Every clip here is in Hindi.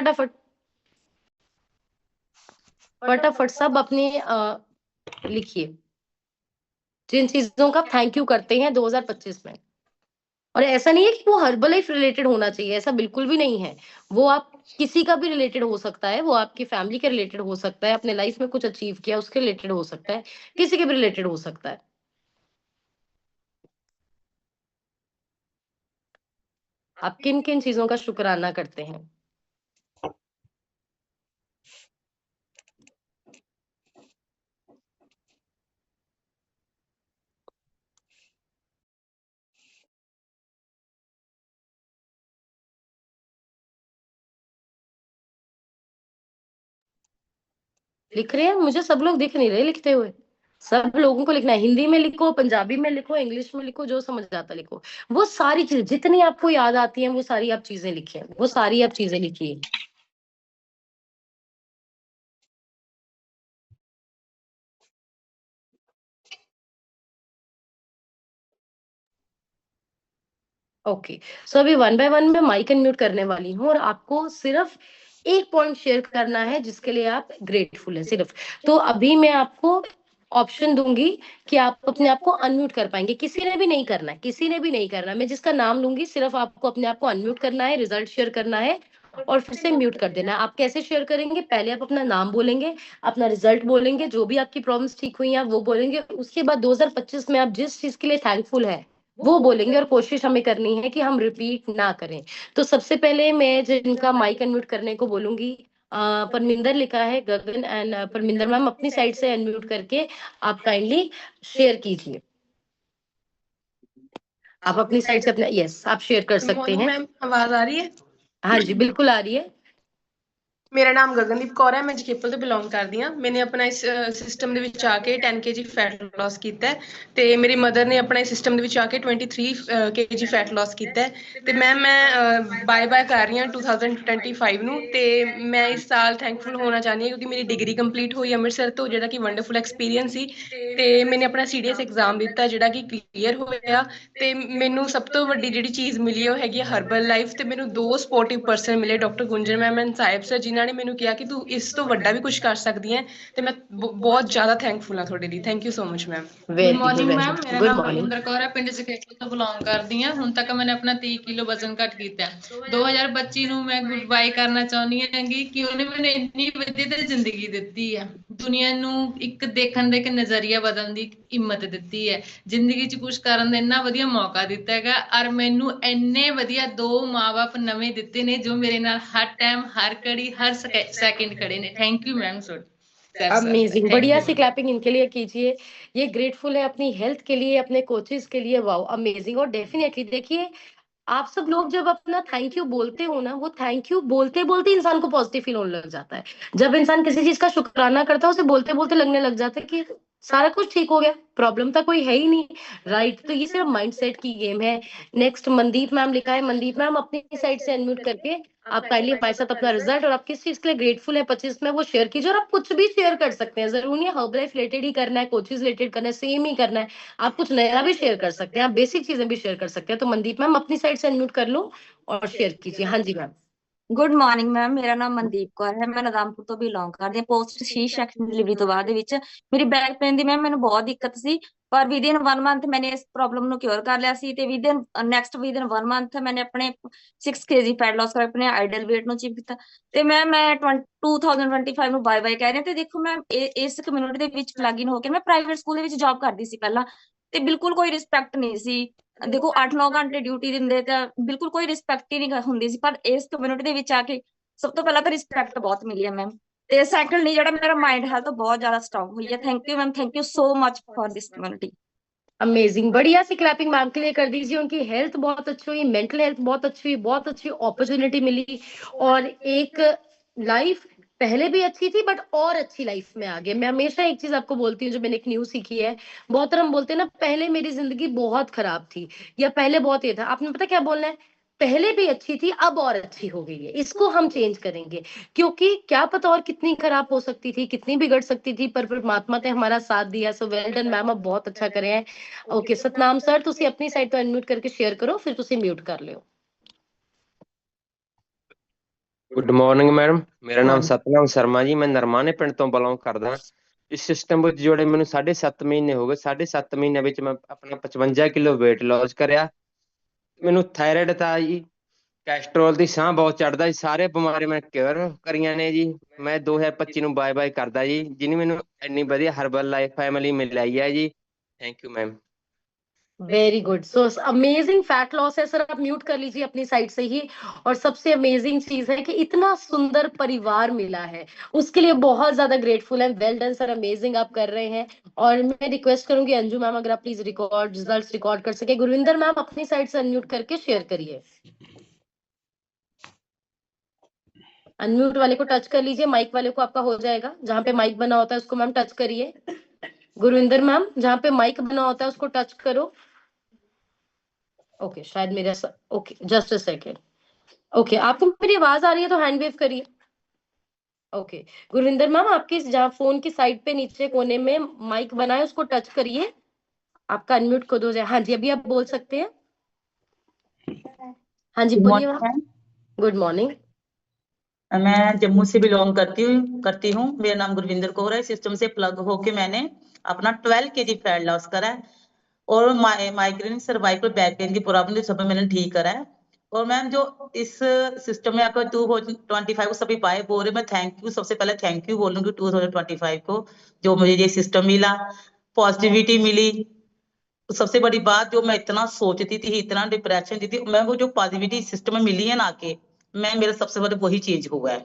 फटाफट फटाफट सब अपने लिखिए जिन चीजों का थैंक यू करते हैं 2025 में। और ऐसा नहीं है कि वो हर्बल लाइफ रिलेटेड होना चाहिए, ऐसा बिल्कुल भी नहीं है। वो आप किसी का भी रिलेटेड हो सकता है, वो आपकी फैमिली के रिलेटेड हो सकता है, अपने लाइफ में कुछ अचीव किया उसके रिलेटेड हो सकता है, किसी के भी रिलेटेड हो सकता है। आप किन किन चीजों का शुक्राना करते हैं? लिख रहे हैं? मुझे सब लोग दिख नहीं रहे लिखते हुए। सब लोगों को लिखना है, हिंदी में लिखो, पंजाबी में लिखो, इंग्लिश में लिखो, जो समझ आता लिखो। वो सारी चीजें जितनी आपको याद आती हैं वो सारी आप चीजें लिखिए, वो सारी आप चीजें लिखिए। ओके, सो अभी वन बाय वन में माइक अनम्यूट करने वाली हूँ और आपको सिर्फ एक पॉइंट शेयर करना है जिसके लिए आप ग्रेटफुल है सिर्फ। तो अभी मैं आपको ऑप्शन दूंगी कि आप अपने आप को अनम्यूट कर पाएंगे। किसी ने भी नहीं करना है, किसी ने भी नहीं करना। मैं जिसका नाम लूंगी सिर्फ आपको अपने आप को अनम्यूट करना है, रिजल्ट शेयर करना है और फिर से म्यूट कर देना है। आप कैसे शेयर करेंगे? पहले आप अपना नाम बोलेंगे, अपना रिजल्ट बोलेंगे, जो भी आपकी प्रॉब्लम्स ठीक हुई हैं वो बोलेंगे। उसके बाद 2025 में आप जिस चीज के लिए थैंकफुल है वो बोलेंगे और कोशिश हमें करनी है कि हम रिपीट ना करें। तो सबसे पहले मैं जिनका माइक अनम्यूट करने को बोलूंगी, परमिंदर लिखा है, गगन एंड परमिंदर मैम अपनी साइड से अनम्यूट करके आप काइंडली शेयर कीजिए। आप अपनी साइड से अपना यस आप शेयर कर सकते हैं। मैम आवाज आ रही है? हाँ जी बिल्कुल आ रही है। ਮੇਰਾ ਨਾਮ ਗਗਨਦੀਪ ਕੌਰ ਹੈ, ਮੈਂ ਜਕੇਪਲ ਤੋਂ ਬਿਲੋਂਗ ਕਰਦੀ ਹਾਂ। ਮੈਨੇ ਆਪਣਾ ਇਸ ਸਿਸਟਮ ਦੇ ਵਿੱਚ ਆ ਕੇ 10 kg ਫੈਟ ਲਾਸ ਕੀਤਾ ਹੈ ਤੇ ਮੇਰੀ ਮਦਰ ਨੇ ਆਪਣਾ ਇਸ ਸਿਸਟਮ ਦੇ ਵਿੱਚ ਆ ਕੇ 23 kg ਫੈਟ ਲਾਸ ਕੀਤਾ ਹੈ। ਤੇ ਮੈਮ ਮੈਂ ਬਾਏ ਬਾਏ ਕਰ ਰਹੀ ਹਾਂ 2025 ਨੂੰ। ਤੇ ਮੈਂ ਇਸ ਸਾਲ ਥੈਂਕਫੁਲ ਹੋਣਾ ਚਾਹੁੰਦੀ ਹਾਂ ਕਿਉਂਕਿ ਮੇਰੀ ਡਿਗਰੀ ਕੰਪਲੀਟ ਹੋਈ ਅੰਮ੍ਰਿਤਸਰ ਤੋਂ, ਜਿਹੜਾ ਕਿ ਵੰਡਰਫੁਲ ਐਕਸਪੀਰੀਅੰਸ ਸੀ। ਤੇ ਮੈਨੇ ਆਪਣਾ ਸੀਡੀਐਸ ਐਗਜ਼ਾਮ ਦਿੱਤਾ ਜਿਹੜਾ ਕਿ ਕਲੀਅਰ ਹੋਇਆ। ਤੇ ਮੈਨੂੰ ਸਭ ਤੋਂ ਵੱਡੀ ਜਿਹੜੀ ਚੀਜ਼ ਮਿਲੀ ਉਹ ਹੈਗੀ ਹਰਬਲ ਲਾਈਫ। ਤੇ ਮੈਨੂੰ 2 ਸਪੋਰਟਿਵ ਪਰਸਨ ਮਿਲੇ, doctor Gunjan ma'am and Sahib sir, ਜਿਨ੍ਹਾਂ ਨੇ ਮੈਨੂੰ ਕਿਹਾ ਕਿ ਤੂੰ ਇਸ ਤੋਂ ਵੱਡਾ ਵੀ ਕੁਝ ਕਰ ਸਕਦੀ ਹੈ। ਤੇ ਮੈਂ ਬਹੁਤ ਜ਼ਿਆਦਾ ਥੈਂਕਫੁਲ ਹਾਂ ਤੁਹਾਡੇ ਲਈ। Thank you so much ma'am. Good morning ma'am, मेरा नाम बलविंदर कौर है, पिंड जखेपल ਤੋਂ ਬਿਲੋਂਗ ਕਰਦੀ ਹਾਂ। ਹੁਣ ਤੱਕ मैंने अपना 30 किलो वजन घट ਕੀਤਾ ਹੈ। 2025 ਨੂੰ ਮੈਂ ਗੁੱਡ ਬਾਏ ਕਰਨਾ ਚਾਹੁੰਦੀ ਹਾਂ ਕਿ ਉਹਨੇ ਮੈਨੂੰ ਇੰਨੀ ਵਧੀਆ ਤੇ ਜ਼ਿੰਦਗੀ ਦਿੱਤੀ ਹੈ, ਦੁਨੀਆ ਨੂੰ ਇੱਕ ਦੇਖਣ ਦਾ ਇੱਕ ਨਜ਼ਰੀਆ ਬਦਲਣ ਦੀ ਹਿੰਮਤ ਦਿੱਤੀ ਹੈ, ਜ਼ਿੰਦਗੀ 'ਚ ਕੁਝ ਕਰਨ ਦਾ ਇੰਨਾ ਵਧੀਆ ਮੌਕਾ ਦਿੱਤਾ ਹੈਗਾ। ਔਰ ਮੈਨੂੰ ਇੰਨੇ ਵਧੀਆ 2 ਮਾਂ-ਬਾਪ ਨਵੇਂ ਦਿੱਤੇ ਨੇ ਜੋ ਮੇਰੇ ਨਾਲ ਹਰ ਟਾਈਮ हर कड़ी हर सेकंड खड़े ने। Thank you ma'am. अमेजिंग, बढ़िया सी क्लैपिंग इनके लिए कीजिए। ये ग्रेटफुल है अपनी हेल्थ के लिए, अपने कोचेस के लिए। Wow amazing. और डेफिनेटली देखिए, आप सब लोग जब अपना थैंक यू बोलते हो ना, वो थैंक यू बोलते बोलते इंसान को पॉजिटिव फील होने लग जाता है। जब इंसान किसी चीज का शुक्राना करता है उसे बोलते बोलते लगने लग जाता है कि सारा कुछ ठीक हो गया, प्रॉब्लम तो कोई है ही नहीं। राइट, तो ये सिर्फ माइंडसेट की गेम है। नेक्स्ट मनदीप मैम लिखा है। मनदीप मैम अपनी साइड से अनम्यूट करके आप काइंडली हमारे साथ अपना रिजल्ट और आप किस चीज के लिए ग्रेटफुल है 25 में वो शेयर कीजिए। और आप कुछ भी शेयर कर सकते हैं, जरूर नहीं हर्ब लाइफ रिलेटेड ही करना है, कोचेस रिलेटेड करना है, सेम ही करना है। आप कुछ नया भी शेयर कर सकते हैं, आप बेसिक चीजें भी शेयर कर सकते हैं। तो मनदीप मैम अपनी साइड से अनम्यूट कर लो और शेयर कीजिए। हाँ जी मैम। ਗੁੱਡ ਮਾਰਨਿੰਗ ਮੈਮ, ਮੇਰਾ ਨਾਮ ਮਨਦੀਪ ਕੌਰ ਹੈ, ਮੈਂ ਨਦਾਮਪੁਰ ਤੋਂ ਬਿਲੋਂਗ ਕਰਦੀ ਹਾਂ। ਪੋਸਟ ਸੀ ਸੈਕਸ਼ਨ ਡਿਲੀਵਰੀ ਤੋਂ ਬਾਅਦ ਦੇ ਵਿੱਚ ਮੇਰੀ ਬੈਕ ਪੇਨ ਦੀ ਮੈਮ ਮੈਨੂੰ ਬਹੁਤ ਦਿੱਕਤ ਸੀ, ਪਰ ਵਿਦਿਨ 1 ਮੰਥ ਮੈਨੇ ਇਸ ਪ੍ਰੋਬਲਮ ਨੂੰ ਕਿਉਰ ਕਰ ਲਿਆ ਸੀ। ਤੇ ਵਿਦਿਨ 1 ਮੰਥ ਮੈਨੇ ਆਪਣੇ 6 kg ਫੈਟ ਲਾਸ ਕਰ ਆਪਣੇ ਆਈਡਲ weight ਨੂੰ ਅਚੀਵ ਕੀਤਾ। ਤੇ ਮੈਂ 2025 ਨੂੰ ਬਾਏ ਬਾਏ ਕਹਿ ਰਹੀ ਹਾਂ। ਤੇ ਦੇਖੋ ਮੈਮ, ਇਸ ਕਮਿਊਨਿਟੀ ਦੇ ਵਿੱਚ ਪਲੱਗ ਇਨ ਹੋ ਕੇ ਮੈਂ ਪ੍ਰਾਈਵੇਟ ਸਕੂਲ ਦੇ ਵਿੱਚ ਜੌਬ ਕਰਦੀ ਸੀ ਪਹਿਲਾਂ, ਤੇ ਬਿਲਕੁਲ ਕੋਈ ਰਿਸਪੈਕਟ ਨਹੀਂ ਸੀ। ਦੇਖੋ 8-9 ਘੰਟੇ ਡਿਊਟੀ ਦਿੰਦੇ ਤਾਂ ਬਿਲਕੁਲ ਕੋਈ ਰਿਸਪੈਕਟ ਹੀ ਨਹੀਂ ਹੁੰਦੀ ਸੀ, ਪਰ ਇਸ ਕਮਿਊਨਿਟੀ ਦੇ ਵਿੱਚ ਆ ਕੇ ਸਭ ਤੋਂ ਪਹਿਲਾਂ ਤਾਂ ਰਿਸਪੈਕਟ ਬਹੁਤ ਮਿਲੀ ਹੈ ਮੈਮ। ਤੇ ਸੈਕੰਡਲੀ ਜਿਹੜਾ ਮੇਰਾ ਮਾਈਂਡ ਹੈਲਥ ਬਹੁਤ ਜ਼ਿਆਦਾ ਸਟਰੋਂਗ ਹੋਈ ਹੈ। Thank you ma'am, thank you so much for this community. Amazing, बढ़िया सी क्लैपिंग मैम के लिए कर दीजिए। उनकी हेल्थ बहुत अच्छी हुई, मेंटल हेल्थ बहुत अच्छी हुई, बहुत अच्छी अपॉर्चुनिटी मिली और एक लाइफ पहले भी अच्छी थी बट और अच्छी लाइफ में आ गए। मैं हमेशा एक चीज आपको बोलती हूँ जो मैंने एक न्यूज सीखी है, बहुत तरह हम बोलते हैं ना पहले मेरी जिंदगी बहुत खराब थी या पहले बहुत ये था। आपने पता क्या बोलना है? पहले भी अच्छी थी अब और अच्छी हो गई है। इसको हम चेंज करेंगे क्योंकि क्या पता और कितनी खराब हो सकती थी, कितनी बिगड़ सकती थी, पर परमात्मा ने हमारा साथ दिया। सो वेल डन मैम, अब बहुत अच्छा करे हैं। ओके सतनाम सर, ਤੁਸੀਂ ਆਪਣੀ ਸਾਈਡ ਤੋਂ ਅਨਮਿਊਟ ਕਰਕੇ ਸ਼ੇਅਰ ਕਰੋ, ਫਿਰ ਤੁਸੀਂ ਮਿਊਟ ਕਰ ਲਿਓ। ਗੁੱਡ ਮਾਰਨਿੰਗ ਮੈਡਮ, ਮੇਰਾ ਨਾਮ ਹਾਂਜੀ ਸਤਨਾਮ ਸ਼ਰਮਾ ਜੀ, ਮੈਂ ਨਰਮਾਣੇ ਪਿੰਡ ਤੋਂ ਬਿਲੋਂਗ ਕਰਦਾ। ਇਸ ਸਿਸਟਮ ਵਿੱਚ ਜੁੜੇ ਮੈਨੂੰ 7.5 ਮਹੀਨੇ ਹੋ ਗਏ। 7.5 ਮਹੀਨਿਆਂ ਵਿੱਚ ਮੈਂ ਆਪਣਾ 55 ਕਿਲੋ weight loss ਕਰਿਆ। ਮੈਨੂੰ ਥਾਇਰਾਇਡ ਤਾਂ ਜੀ, ਕੈਸਟਰੋਲ ਦੀ ਸਾਹ ਬਹੁਤ ਚੜਦਾ ਜੀ, ਸਾਰੇ ਬਿਮਾਰੀ ਮੈਂ ਕਿਉਰ ਕਰੀਆਂ ਨੇ ਜੀ। ਮੈਂ 2025 ਨੂੰ ਬਾਏ ਬਾਏ ਕਰਦਾ ਜੀ, ਜਿਹਨੇ ਮੈਨੂੰ ਇੰਨੀ ਵਧੀਆ ਹਰਬਲ ਲਾਈਫ ਫੈਮਿਲੀ ਮਿਲਾਈ ਹੈ ਜੀ। Thank you ma'am. Very good. So amazing fat loss है सर, आप म्यूट कर लीजिए अपनी साइड से ही। और सबसे अमेजिंग चीज है कि इतना सुंदर परिवार मिला है, उसके लिए बहुत ज्यादा ग्रेटफुल है। वेल डन सर, अमेजिंग आप कर रहे हैं। और मैं रिक्वेस्ट करूंगी अंजू मैम, अगर आप प्लीज रिजल्ट्स रिकॉर्ड कर सके। गुरविंदर मैम अपनी साइड से अनम्यूट करके शेयर करिए। अनम्यूट वाले को टच कर लीजिए, माइक वाले को आपका हो जाएगा। जहां पे माइक बना होता है उसको मैम टच करिए। गुरविंदर मैम, जहां पे माइक बना होता है उसको टच करो। ओके, शायद मेरा okay, just a second. Okay, आपको मेरी आवाज आ रही है तो हैंड वेव करिए। ओके, गुरविंदर मैम, आपके जहाँ फोन की साइड पे नीचे कोने में माइक बना है उसको टच करिए, आपका अनम्यूट खुद हो जाए। हाँ जी, अभी आप बोल सकते हैं। हाँ जी, गुड बोलिए morning ma'am. Ma'am. Good morning. मैं जम्मू से बिलोंग करती हूँ। मेरा नाम गुरविंदर कौर है। सिस्टम से प्लग होके मैंने अपना 12 kg फैट लॉस करा है और माइग्रेन सर्वाइकल बैक पेन की प्रॉब्लम सब मैंने ठीक करा है। और मैम जो इस सिस्टम में आपका 2025 को सभी बाय बोल रहे, मैं थैंक यू, सबसे पहले थैंक यू बोलूंगी 2025 को, जो मुझे ये सिस्टम मिला, पॉजिटिविटी मिली। तो सबसे बड़ी बात, जो मैं इतना सोचती थी, इतना डिप्रेशन थी, मैं वो जो पॉजिटिविटी सिस्टम में मिली है ना, कि मैं, मेरा सबसे बड़ा वही चेंज हुआ है।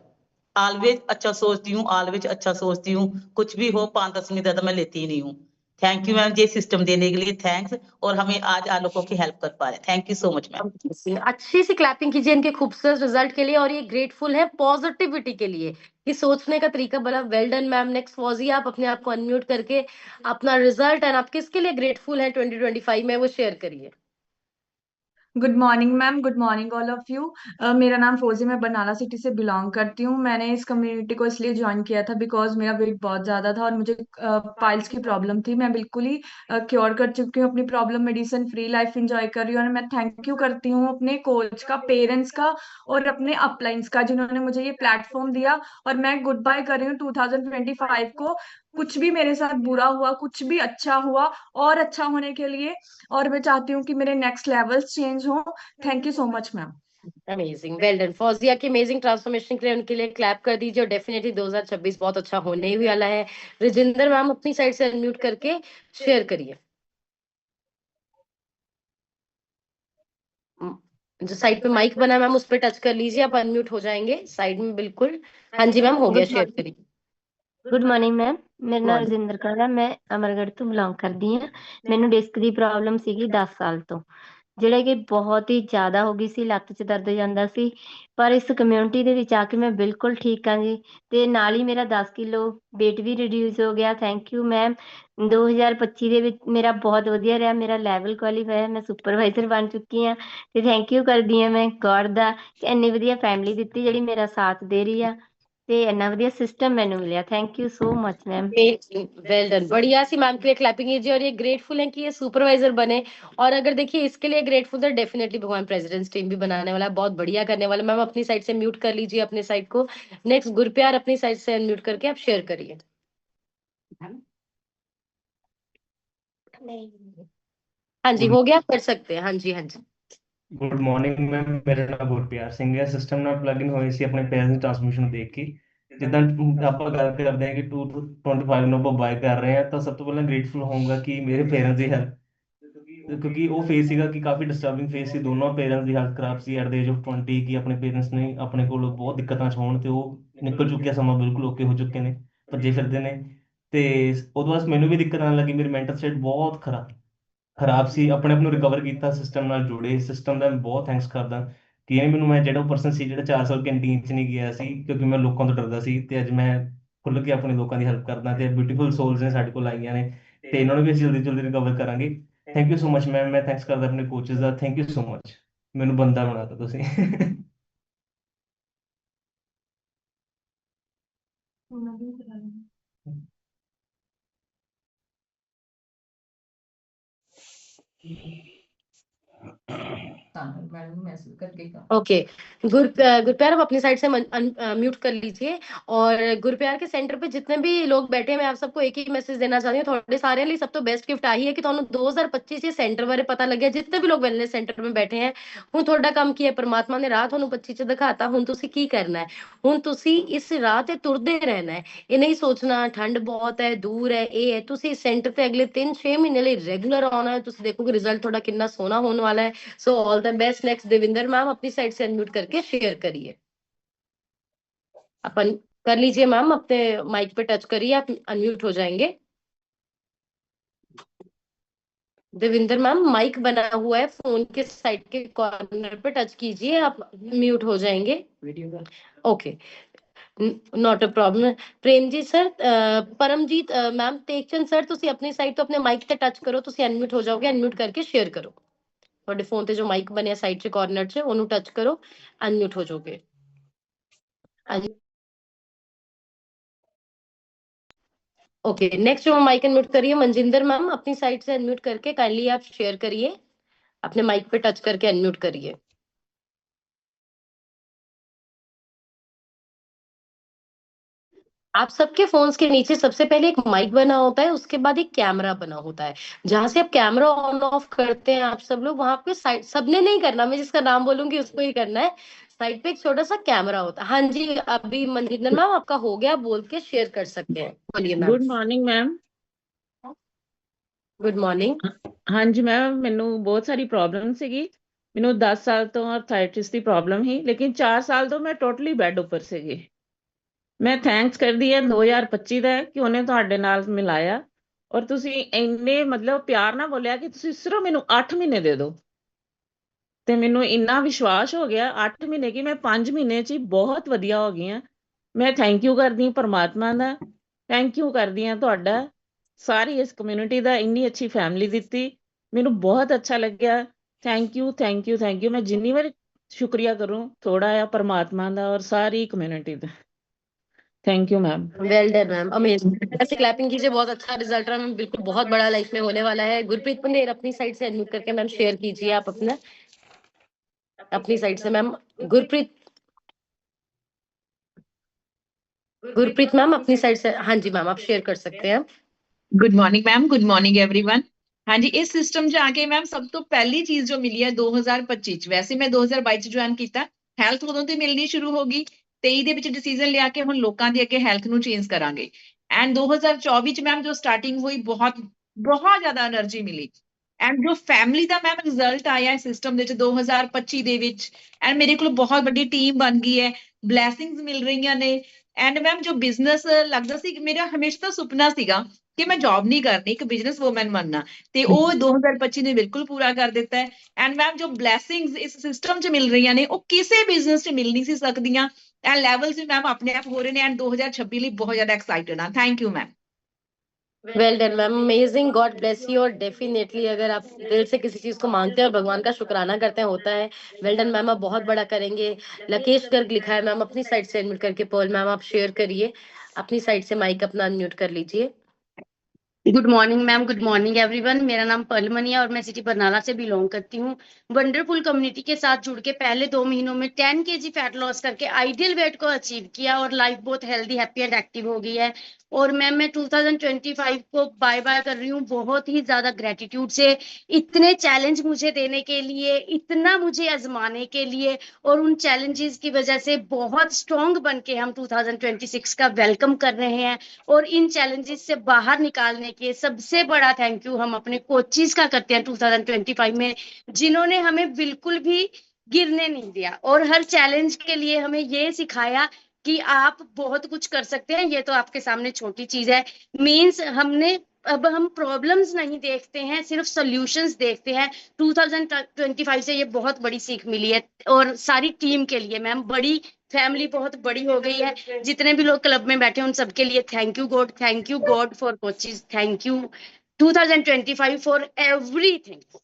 ऑलवेज अच्छा सोचती हूँ, ऑलवेज अच्छा सोचती हूँ, कुछ भी हो 5-10 मिनट ज्यादा मैं लेती ही नहीं हूँ। थैंक यू मैम, ये सिस्टम देने के लिए थैंक्स। और हमें आज आप लोगों की हेल्प कर पा रहे हैं। Thank you so much ma'am. अच्छी सी क्लैपिंग कीजिए इनके खूबसूरत रिजल्ट के लिए। और ये ग्रेटफुल है पॉजिटिविटी के लिए, कि सोचने का तरीका बड़ा। Well done ma'am. नेक्स्ट फौजी, आप अपने आप को अनम्यूट करके अपना रिजल्ट एंड आप किसके लिए ग्रेटफुल है 2025 में वो शेयर करिए। Good morning ma'am, good morning all of you. मेरा नाम फौजी, मैं बरनाला सिटी से बिलोंग करती हूँ। मैंने इस कम्युनिटी को इसलिए ज्वाइन किया था बिकॉज मेरा वेट बहुत ज़्यादा था और मुझे पाइल्स की प्रॉब्लम थी। मैं बिल्कुल ही क्योर कर चुकी हूँ अपनी problem, medicine free life enjoy कर रही हूँ। और मैं थैंक यू करती हूँ अपने कोच का, पेरेंट्स का और अपने अपलाइंस का, जिन्होंने मुझे ये प्लेटफॉर्म दिया। और मैं गुड बाय कर रही हूँ 2025 को। कुछ भी मेरे साथ बुरा हुआ, कुछ भी अच्छा हुआ, और अच्छा होने के लिए। और मैं चाहती हूँ कि मेरे नेक्स्ट लेवल्स चेंज हो। Thank you so much ma'am. Amazing, well done. Fauzia की अमेजिंग ट्रांसफॉर्मेशन के लिए उनके लिए क्लैप कर दीजिए। और डेफिनेटली 2026 बहुत अच्छा होने ही वाला है। रजिंदर मैम अपनी साइड से अनम्यूट करके शेयर करिए। जो साइड पे माइक बना है मैम उस पर टच कर लीजिए, आप अनम्यूट हो जाएंगे साइड में, बिल्कुल। हाँ जी मैम, हो गया, शेयर करिए। ਗੁੱਡ ਮਾਰਨਿੰਗ ਮੈਮ, ਮੇਰਾ ਨਾਮ मॉर्निंग। ਰਜਿੰਦਰ ਕੌਰ ਹੈ। ਮੈਂ ਅਮਰਗੜ੍ਹ ਤੋਂ ਬਿਲੋਂਗ ਕਰਦੀ ਹਾਂ। ਮੈਨੂੰ ਡਿਸਕ ਦੀ ਪ੍ਰੋਬਲਮ ਸੀਗੀ 10 ਸਾਲ ਤੋਂ, ਜਿਹੜਾ ਕਿ ਬਹੁਤ ਹੀ ਜ਼ਿਆਦਾ ਹੋ ਗਈ ਸੀ, ਲੱਤ 'ਚ ਦਰਦ ਜਾਂਦਾ ਸੀ। ਪਰ ਇਸ ਕਮਿਊਨਿਟੀ ਦੇ ਵਿੱਚ ਆ ਕੇ ਮੈਂ ਬਿਲਕੁਲ ਠੀਕ ਹਾਂ ਜੀ। ਤੇ ਨਾਲ ਹੀ ਮੇਰਾ 10 ਕਿਲੋ weight ਵੀ ਰਿਡਿਊਸ ਹੋ ਗਿਆ। Thank you ma'am. 2025 ਦੇ ਵਿੱਚ ਮੇਰਾ ਬਹੁਤ ਵਧੀਆ ਰਿਹਾ, ਮੇਰਾ ਲੈਵਲ ਕੁਆਲੀਫਾਈ ਹੈ, ਮੈਂ ਸੁਪਰਵਾਈਜ਼ਰ ਬਣ ਚੁੱਕੀ ਹਾਂ। ਤੇ ਥੈਂਕ ਯੂ ਕਰਦੀ ਹਾਂ ਮੈਂ ਗॉड ਦਾ, ਕਿ ਇੰਨੀ ਵਧੀਆ ਫੈਮਿਲੀ ਦਿੱਤੀ ਜਿਹੜੀ ਮੇਰਾ ਸਾਥ ਦੇ ਰਹੀ ਆ, ਤੇ ਇੰਨਾ ਵਧੀਆ सिस्टम मैंने मिला। Thank you so much ma'am. Well done, बढ़िया सी मैम के लिए क्लैपिंग कीजिए। और ये ग्रेटफुल है कि ये सुपरवाइजर बने। और अगर देखिए इसके लिए ग्रेटफुल है, डेफिनेटली भगवान प्रेसिडेंट्स टीम भी बनाने वाला है, बहुत बढ़िया करने वाला। मैम अपनी साइड से म्यूट कर लीजिए अपने साइड को। नेक्स्ट गुरप्यार, अपनी साइड से अनम्यूट करके आप शेयर करिए। हाँ जी, हो गया, कर सकते हैं। हाँ जी, हाँ जी। ਗੁੱਡ ਮਾਰਨਿੰਗ ਮੈਮ, ਮੇਰਾ ਨਾਮ ਗੁਰਪਿਆਰ ਸਿੰਘ ਹੈ। ਸਿਸਟਮ ਨਾਲ ਪਲੱਗ ਇਨ ਹੋਏ ਸੀ ਆਪਣੇ ਪੇਰੈਂਟਸ ਦੀ ਟ੍ਰਾਂਸਮਿਸ਼ਨ ਨੂੰ ਦੇਖ ਕੇ। ਜਿੱਦਾਂ ਆਪਾਂ ਗੱਲ ਕਰਦੇ ਹਾਂ ਕਿ 2025 ਨੂੰ ਆਪਾਂ ਬਾਏ ਕਰ ਰਹੇ ਹਾਂ, ਤਾਂ ਸਭ ਤੋਂ ਪਹਿਲਾਂ ਗ੍ਰੇਟਫੁਲ ਹੋਊਂਗਾ ਕਿ ਮੇਰੇ ਪੇਰੈਂਟਸ ਦੀ ਹੈਲਪ, ਕਿਉਂਕਿ ਉਹ ਫੇਸ ਸੀਗਾ ਕਿ ਕਾਫੀ ਡਿਸਟਰਬਿੰਗ ਫੇਸ ਸੀ। ਦੋਨੋਂ ਪੇਰੈਂਟਸ ਦੀ ਹਾਲਤ ਖਰਾਬ ਸੀ ਐਟ ਦ ਏਜ ਆਫ 20, ਕਿ ਆਪਣੇ ਪੇਰੈਂਟਸ ਨੇ ਆਪਣੇ ਕੋਲ ਬਹੁਤ ਦਿੱਕਤਾਂ 'ਚ ਹੋਣ, ਤੇ ਉਹ ਨਿਕਲ ਚੁੱਕਿਆ ਸਮਾਂ, ਬਿਲਕੁਲ ਓਕੇ ਹੋ ਚੁੱਕੇ ਨੇ, ਭੱਜੇ ਫਿਰਦੇ ਨੇ। ਤੇ ਉਦੋਂ ਬਾਅਦ ਮੈਨੂੰ ਵੀ ਦਿੱਕਤ ਆਉਣ ਲੱਗੀ, ਮੇਰੀ ਮੈਂਟਲ ਸਟੇਟ ਬਹੁਤ ਖਰਾਬ ਸੀ। ਆਪਣੇ ਆਪ ਨੂੰ ਰਿਕਵਰ ਕੀਤਾ, ਸਿਸਟਮ ਨਾਲ ਜੁੜੇ। ਸਿਸਟਮ ਦਾ ਮੈਂ ਬਹੁਤ ਥੈਂਕਸ ਕਰਦਾ ਕਿ ਇਹ ਮੈਨੂੰ, ਮੈਂ ਜਿਹੜਾ ਉਹ ਪਰਸਨ ਸੀ ਜਿਹੜਾ 4 ਸਾਲ ਕੈਂਟੀਨ 'ਚ ਨਹੀਂ ਗਿਆ ਸੀ ਕਿਉਂਕਿ ਮੈਂ ਲੋਕਾਂ ਤੋਂ ਡਰਦਾ ਸੀ, ਤੇ ਅੱਜ ਮੈਂ ਖੁੱਲ੍ਹ ਕੇ ਆਪਣੇ ਲੋਕਾਂ ਦੀ ਹੈਲਪ ਕਰਦਾ। ਤੇ ਬਿਊਟੀਫੁਲ ਸੋਲਸ ਨੇ ਸਾਡੇ ਕੋਲ ਆਈਆਂ ਨੇ, ਤੇ ਇਹਨਾਂ ਨੂੰ ਵੀ ਅਸੀਂ ਜਲਦੀ ਜਲਦੀ ਰਿਕਵਰ ਕਰਾਂਗੇ। Thank you so much ma'am. ਮੈਂ ਥੈਂਕਸ ਕਰਦਾ ਆਪਣੇ coaches the. Thank you so much, ਮੈਨੂੰ ਬੰਦਾ ਬਣਾਤਾ ਤੁਸੀਂ। ओके, गुरप्यार आप अपनी साइड से म्यूट कर लीजिए। और गुरप्यार के सेंटर पे जितने भी लोग बैठे हैं, मैं आप सबको एक ही मैसेज देना चाहती हूँ, थोड़े सारे लिए सब तो बेस्ट गिफ्ट आई है कि ਤੁਹਾਨੂੰ 2025 ये सेंटर बारे पता लगे। जितने भी लोग वैलनेस सेंटर में बैठे हैं, ਹੁਣ ਤੁਹਾਡਾ ਕੰਮ ਕੀ ਹੈ, परमात्मा ने राह ਤੁਹਾਨੂੰ 25 ਚ ਦਿਖਾਤਾ, ਹੁਣ ਤੁਸੀਂ ਕੀ ਕਰਨਾ ਹੈ, ਹੁਣ ਤੁਸੀਂ ਇਸ ਰਾਹ ਤੇ ਤੁਰਦੇ ਰਹਿਣਾ ਹੈ। ਇਹ ਨਹੀਂ ਸੋਚਣਾ ਠੰਡ ਬਹੁਤ ਹੈ, ਦੂਰ ਹੈ, ਇਹ ਹੈ। ਤੁਸੀਂ ਸੈਂਟਰ ਤੇ ਅਗਲੇ 3-6 ਮਹੀਨੇ ਲਈ ਰੈਗੂਲਰ ਆਉਣਾ ਹੈ, ਤੁਸੀਂ ਦੇਖੋਗੇ ਰਿਜ਼ਲਟ ਤੁਹਾਡਾ ਕਿੰਨਾ ਸੋਹਣਾ ਹੋਣ ਵਾਲਾ ਹੈ। So all the best. Next Devinder ma'am अपनी साइड से अनम्यूट करके शेयर करिए। अपन कर लीजिए मैम, अपने माइक पे टच करिए, आप अनम्यूट हो जाएंगे। देविंदर मैम माइक बना हुआ है, फोन के साइड के कॉर्नर पे टच कीजिए, आप म्यूट हो जाएंगे। Okay, not a problem. Prem ji sir, Paramjeet ma'am, Tejchand sir, ਤੁਸੀਂ ਆਪਣੀ ਸਾਈਡ ਤੋਂ ਆਪਣੇ ਮਾਈਕ ਤੇ ਟੱਚ ਕਰੋ, ਤੁਸੀਂ ਅਨਮਿਊਟ ਹੋ ਜਾਓਗੇ। ਅਨਮਿਊਟ ਕਰਕੇ ਸ਼ੇਅਰ ਕਰੋ। ਤੁਹਾਡੇ ਫੋਨ ਤੇ ਜੋ ਮਾਈਕ ਬਣਿਆ ਸਾਈਡ 'ਚ ਕਾਰਨਰ 'ਚ, ਉਹਨੂੰ ਟੱਚ ਕਰੋ, ਅਨਮਿਊਟ ਹੋ ਜਾਓਗੇ। ओके, नेक्स्ट जो माइक अनम्यूट करिए मनजिंदर मैम, अपनी साइड से अनम्यूट करके काइंडली आप शेयर करिए, अपने माइक पे टच करके अनम्यूट करिए। आप सबके फोन्स के नीचे सबसे पहले एक माइक बना होता है, उसके बाद एक कैमरा बना होता है, जहां से आप कैमरा ऑन ऑफ करते हैं। आप सब लोग वहां पे साइड, सबने नहीं करना, मैं जिसका नाम बोलूंगी उसको ही करना है। साइड पे एक छोटा सा कैमरा होता है। हाँ जी, अभी मनजिंदर मैम आपका हो गया, बोल के शेयर कर सकते हैं। बोलिए ma'am. Good morning ma'am. Good morning. हाँ जी मैम, ਮੈਨੂੰ ਬਹੁਤ ਸਾਰੀ ਪ੍ਰੋਬਲਮ ਸੀਗੀ। ਮੈਨੂੰ 10 ਸਾਲ ਤੋਂ ਆਰਥਰਾਈਟਿਸ ਦੀ ਪ੍ਰੋਬਲਮ ਸੀ, ਲੇਕਿਨ 4 ਸਾਲ ਤੋਂ ਮੈਂ ਟੋਟਲੀ ਬੈੱਡ ਉੱਪਰ ਸੀਗੀ। ਮੈਂ ਥੈਂਕਸ ਕਰਦੀ ਹਾਂ 2025 ਦਾ ਕਿ ਉਹਨੇ ਤੁਹਾਡੇ ਨਾਲ ਮਿਲਾਇਆ, ਔਰ ਤੁਸੀਂ ਇੰਨੇ ਮਤਲਬ ਪਿਆਰ ਨਾਲ ਬੋਲਿਆ ਕਿ ਤੁਸੀਂ ਸਿਰਫ ਮੈਨੂੰ 8 ਮਹੀਨੇ ਦੇ ਦਿਓ, ਤੇ ਮੈਨੂੰ ਇੰਨਾ ਵਿਸ਼ਵਾਸ ਹੋ ਗਿਆ 8 ਮਹੀਨੇ ਕਿ ਮੈਂ 5 ਮਹੀਨੇ 'ਚ ਹੀ ਬਹੁਤ ਵਧੀਆ ਹੋ ਗਈ ਹਾਂ। ਮੈਂ ਥੈਂਕ ਯੂ ਕਰਦੀ ਹਾਂ ਪਰਮਾਤਮਾ ਦਾ, ਥੈਂਕ ਯੂ ਕਰਦੀ ਹਾਂ ਤੁਹਾਡਾ, ਸਾਰੀ ਇਸ ਕਮਿਊਨਿਟੀ ਦਾ, ਇੰਨੀ ਅੱਛੀ ਫੈਮਿਲੀ ਦਿੱਤੀ, ਮੈਨੂੰ ਬਹੁਤ ਅੱਛਾ ਲੱਗਿਆ। Thank you, thank you, thank you. ਮੈਂ ਜਿੰਨੀ ਵਾਰ ਸ਼ੁਕਰੀਆ ਕਰੂੰ ਥੋੜਾ ਆ ਪਰਮਾਤਮਾ ਦਾ ਔਰ ਸਾਰੀ ਕਮਿਊਨਿਟੀ ਦਾ। Thank you ma'am. Well done ma'am, amazing. ऐसे क्लैपिंग कीजिए, बहुत अच्छा रिजल्ट रहा मैम, बिल्कुल बहुत बड़ा लाइफ में होने वाला है। गुरप्रीत पंडेर अपनी साइड से अनम्यूट करके मैम शेयर कीजिए, आप अपना अपनी साइड से मैम। गुरप्रीत मैम अपनी साइड से, हाँ जी मैम, आप शेयर कर सकते हैं। Good morning ma'am, good morning everyone. हाँ जी, इस सिस्टम च आके मैम सब तो पहली चीज जो मिली है 2025 वैसे मैं 2022 ज्वाइन किया, हैल्थ उदों तो मिलनी शुरू होगी। 23 ਦੇ ਵਿੱਚ ਡਿਸੀਜਨ ਲਿਆ ਕੇ ਹੁਣ ਲੋਕਾਂ ਦੀ ਅੱਗੇ ਹੈਲਥ ਨੂੰ ਚੇਂਜ ਕਰਾਂਗੇ। ਐਂਡ 2024 ਚ ਮੈਮ ਜੋ ਸਟਾਰਟਿੰਗ ਹੋਈ ਬਹੁਤ ਜ਼ਿਆਦਾ એનર્ਜੀ ਮਿਲੀ। ਐਂਡ ਜੋ ਫੈਮਿਲੀ ਦਾ ਮੈਮ ਰਿਜ਼ਲਟ ਆਇਆ ਸਿਸਟਮ ਦੇ ਵਿੱਚ 2025 ਦੇ ਵਿੱਚ, ਐਂਡ ਮੇਰੇ ਕੋਲ ਬਹੁਤ ਵੱਡੀ ਟੀਮ ਬਣ ਗਈ ਹੈ, ਬਲੇਸਿੰਗਸ ਮਿਲ ਰਹੀਆਂ ਨੇ। ਐਂਡ ਮੈਮ ਜੋ ਬਿਜ਼ਨਸ ਲੱਗਦਾ ਸੀ, ਮੇਰਾ ਹਮੇਸ਼ਾ ਦਾ ਸੁਪਨਾ ਸੀਗਾ ਕਿ ਮੈਂ ਜੌਬ ਨਹੀਂ ਕਰਨੀ, ਇੱਕ ਬਿਜ਼ਨਸ ਵੂਮਨ ਬਣਨਾ, ਤੇ ਉਹ 2025 ਨੇ ਬਿਲਕੁਲ ਪੂਰਾ ਕਰ ਦਿੱਤਾ ਹੈ। ਐਂਡ ਮੈਮ ਜੋ ਬਲੇਸਿੰਗਸ ਇਸ ਸਿਸਟਮ 'ਚ ਮਿਲ ਰਹੀਆਂ ਨੇ, ਉਹ ਕਿਸੇ ਬਿਜ਼ਨਸ 'ਚ ਮਿਲ ਨਹੀਂ ਸੀ ਸਕਦੀਆਂ। ਐਂਡ ਲੈਵਲਸ ਵੀ ਮੈਮ ਆਪਣੇ ਆਪ ਹੋ ਰਹੇ ਨੇ। ਐਂਡ 2026 ਲਈ ਬਹੁਤ ਜ਼ਿਆਦਾ ਐਕਸਾਈਟਡ ਹਾਂ। Thank you ma'am. Well done ma'am, amazing, God bless you. और डेफिनेटली अगर आप दिल से किसी चीज को मांगते हैं और भगवान का शुक्राना करते हैं, होता है। वेल डन मैम, आप बहुत बड़ा करेंगे। लकेश गर्ग लिखा है मैम, अपनी साइड से अनम्यूट करके। पर्ल मैम आप शेयर करिए, अपनी साइड से माइक अपना अनम्यूट कर लीजिए। Good morning ma'am, good morning everyone. मेरा नाम पर्ल मनी है और मैं सिटी बरनाला से बिलोंग करती हूँ। वंडरफुल कम्युनिटी के साथ जुड़ के पहले 2 महीनों में 10 kg फैट लॉस करके आइडियल वेट को अचीव किया और लाइफ बहुत हेल्दी, हैप्पी एंड एक्टिव हो गई है। और मैम मैं 2025 को बाय बाय कर रही हूँ बहुत ही ज्यादा ग्रेटिट्यूड से, इतने चैलेंज मुझे देने के लिए, इतना मुझे आजमाने के लिए, और उन चैलेंजेस की वजह से बहुत स्ट्रॉन्ग बन के हम 2026 का वेलकम कर रहे हैं। और इन चैलेंजेस से बाहर निकालने के सबसे बड़ा थैंक यू हम अपने कोचेस का करते हैं 2025 में, जिन्होंने हमें बिल्कुल भी गिरने नहीं दिया और हर चैलेंज के लिए हमें ये सिखाया कि आप बहुत कुछ कर सकते हैं। ये तो आपके सामने छोटी चीज है। मींस हमने अब हम प्रॉब्लम्स नहीं देखते हैं, सिर्फ सॉल्यूशंस देखते हैं। 2025 से ये बहुत बड़ी सीख मिली है। और सारी टीम के लिए मैम, बड़ी फैमिली बहुत बड़ी हो गई है। जितने भी लोग क्लब में बैठे हैं उन सबके लिए thank you God for coaches, thank you 2025 for everything.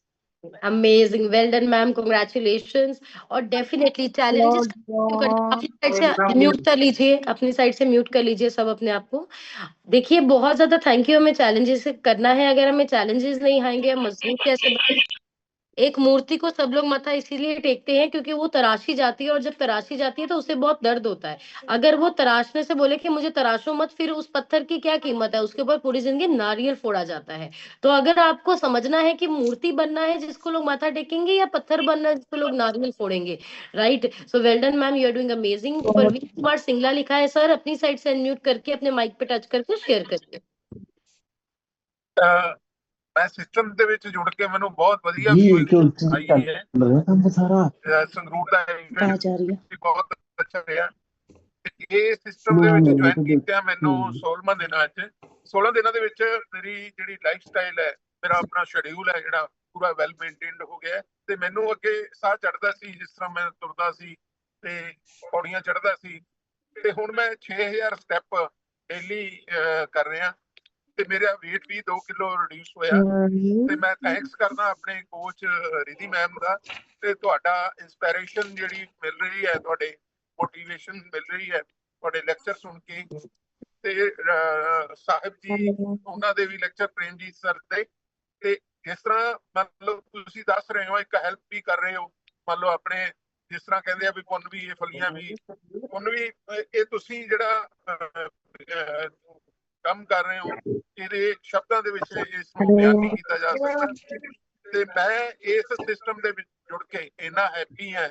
Amazing, well done ma'am, congratulations. और डेफिनेटली चैलेंजेस अपनी साइड से म्यूट कर लीजिए, अपनी साइड से म्यूट कर लीजिए सब अपने आप को। देखिए बहुत ज्यादा थैंक यू हमें चैलेंजेस करना है। अगर हमें चैलेंजेस नहीं आएंगे, हम मजबूत कैसे एक मूर्ति को सब लोग मथा इसीलिए टेकते हैं क्योंकि वो तराशी जाती है, और जब तराशी जाती है तो उसे बहुत दर्द होता है। अगर वो तराशने से बोले कि मुझे तराशो मत, फिर उस पत्थर की क्या कीमत है, उसके ऊपर पूरी जिंदगी नारियल फोड़ा जाता है। तो अगर आपको समझना है कि मूर्ति बनना है जिसको लोग माथा टेकेंगे, या पत्थर बनना है जिसको लोग नारियल फोड़ेंगे, right? So well done ma'am, you are doing amazing. Parveen Kumar Singla लिखा है सर, अपनी साइड से अनम्यूट करके अपने माइक पे टच करके शेयर करिए। मैं सिस्टम ਦੇ ਵਿੱਚ ਜੁੜ ਕੇ ਮੈਨੂੰ ਬਹੁਤ ਵਧੀਆ ਫੀਲਿੰਗ ਆਈ ਹੈ। ਸੰਗਰੂਰ ਦਾ ਇਵੈਂਟ ਬਹੁਤ ਅੱਛਾ ਰਿਹਾ। ਇਹ ਸਿਸਟਮ ਦੇ ਵਿੱਚ ਜੁਆਇਨ ਕੀਤਾ ਮੈਨੂੰ 16 ਦਿਨਾਂ ਚ। 16 ਦਿਨਾਂ ਦੇ ਵਿੱਚ ਮੇਰੀ ਜਿਹੜੀ ਲਾਈਫ ਸਟਾਈਲ ਹੈ, ਮੇਰਾ ਆਪਣਾ ਸ਼ਡਿਊਲ ਹੈ ਜਿਹੜਾ ਪੂਰਾ ਵੈਲ ਮੇਨਟੇਨਡ ਹੋ ਗਿਆ। ਤੇ ਮੈਨੂੰ ਅੱਗੇ ਸਾਹ ਚੜਦਾ ਸੀ ਜਿਸ ਤਰ੍ਹਾਂ ਮੈਂ ਤੁਰਦਾ ਸੀ ਤੇ ਪੌੜੀਆਂ ਚੜਦਾ ਸੀ, ਤੇ ਹੁਣ ਮੈਂ 6000 ਸਟੈਪ ਡੇਲੀ ਕਰ ਰਿਹਾ ਤੇ ਮੇਰਾ weight ਵੀ 2 ਕਿਲੋ ਰਿਡਿਊਸ ਹੋਇਆ। ਤੇ ਮੈਂ ਥੈਂਕਸ ਕਰਦਾ ਆਪਣੇ ਕੋਚ ਰਿਧੀ ਮੈਮ ਦਾ, ਤੇ ਤੁਹਾਡਾ ਇੰਸਪੀਰੇਸ਼ਨ ਜਿਹੜੀ ਮਿਲ ਰਹੀ ਹੈ, ਤੁਹਾਡੇ ਮੋਟੀਵੇਸ਼ਨ ਮਿਲ ਰਹੀ ਹੈ ਤੁਹਾਡੇ ਲੈਕਚਰ ਸੁਣ ਕੇ। ਤੇ ਸਾਹਿਬ ਜੀ ਉਹਨਾਂ ਦੇ ਵੀ ਲੈਕਚਰ, ਪ੍ਰੇਮਜੀਤ ਸਰ ਦੇ, ਤੇ ਜਿਸ ਤਰ੍ਹਾਂ ਮਤਲਬ ਤੁਸੀਂ ਦੱਸ ਰਹੇ ਹੋ, ਇੱਕ ਹੈਲਪ ਵੀ ਕਰ ਰਹੇ ਹੋ, ਮੰਨ ਲਓ ਆਪਣੇ ਜਿਸ ਤਰ੍ਹਾਂ ਕਹਿੰਦੇ ਆ ਵੀ ਪੁੰਨ ਵੀ ਇਹ ਫਲੀਆਂ ਵੀ ਪੁੰਨ ਵੀ, ਇਹ ਤੁਸੀਂ ਜਿਹੜਾ ਕੰਮ ਕਰ ਰਹੇ ਹੋ ਇਹਦੇ ਸ਼ਬਦਾਂ ਦੇ ਵਿੱਚ ਇਸ ਨੂੰ ਬਿਆਨ ਨਹੀਂ ਕੀਤਾ ਜਾ ਸਕਦਾ। ਤੇ ਮੈਂ ਇਸ ਸਿਸਟਮ ਦੇ ਵਿੱਚ ਜੁੜ ਕੇ ਇੰਨਾ ਹੈਪੀ ਹੈ।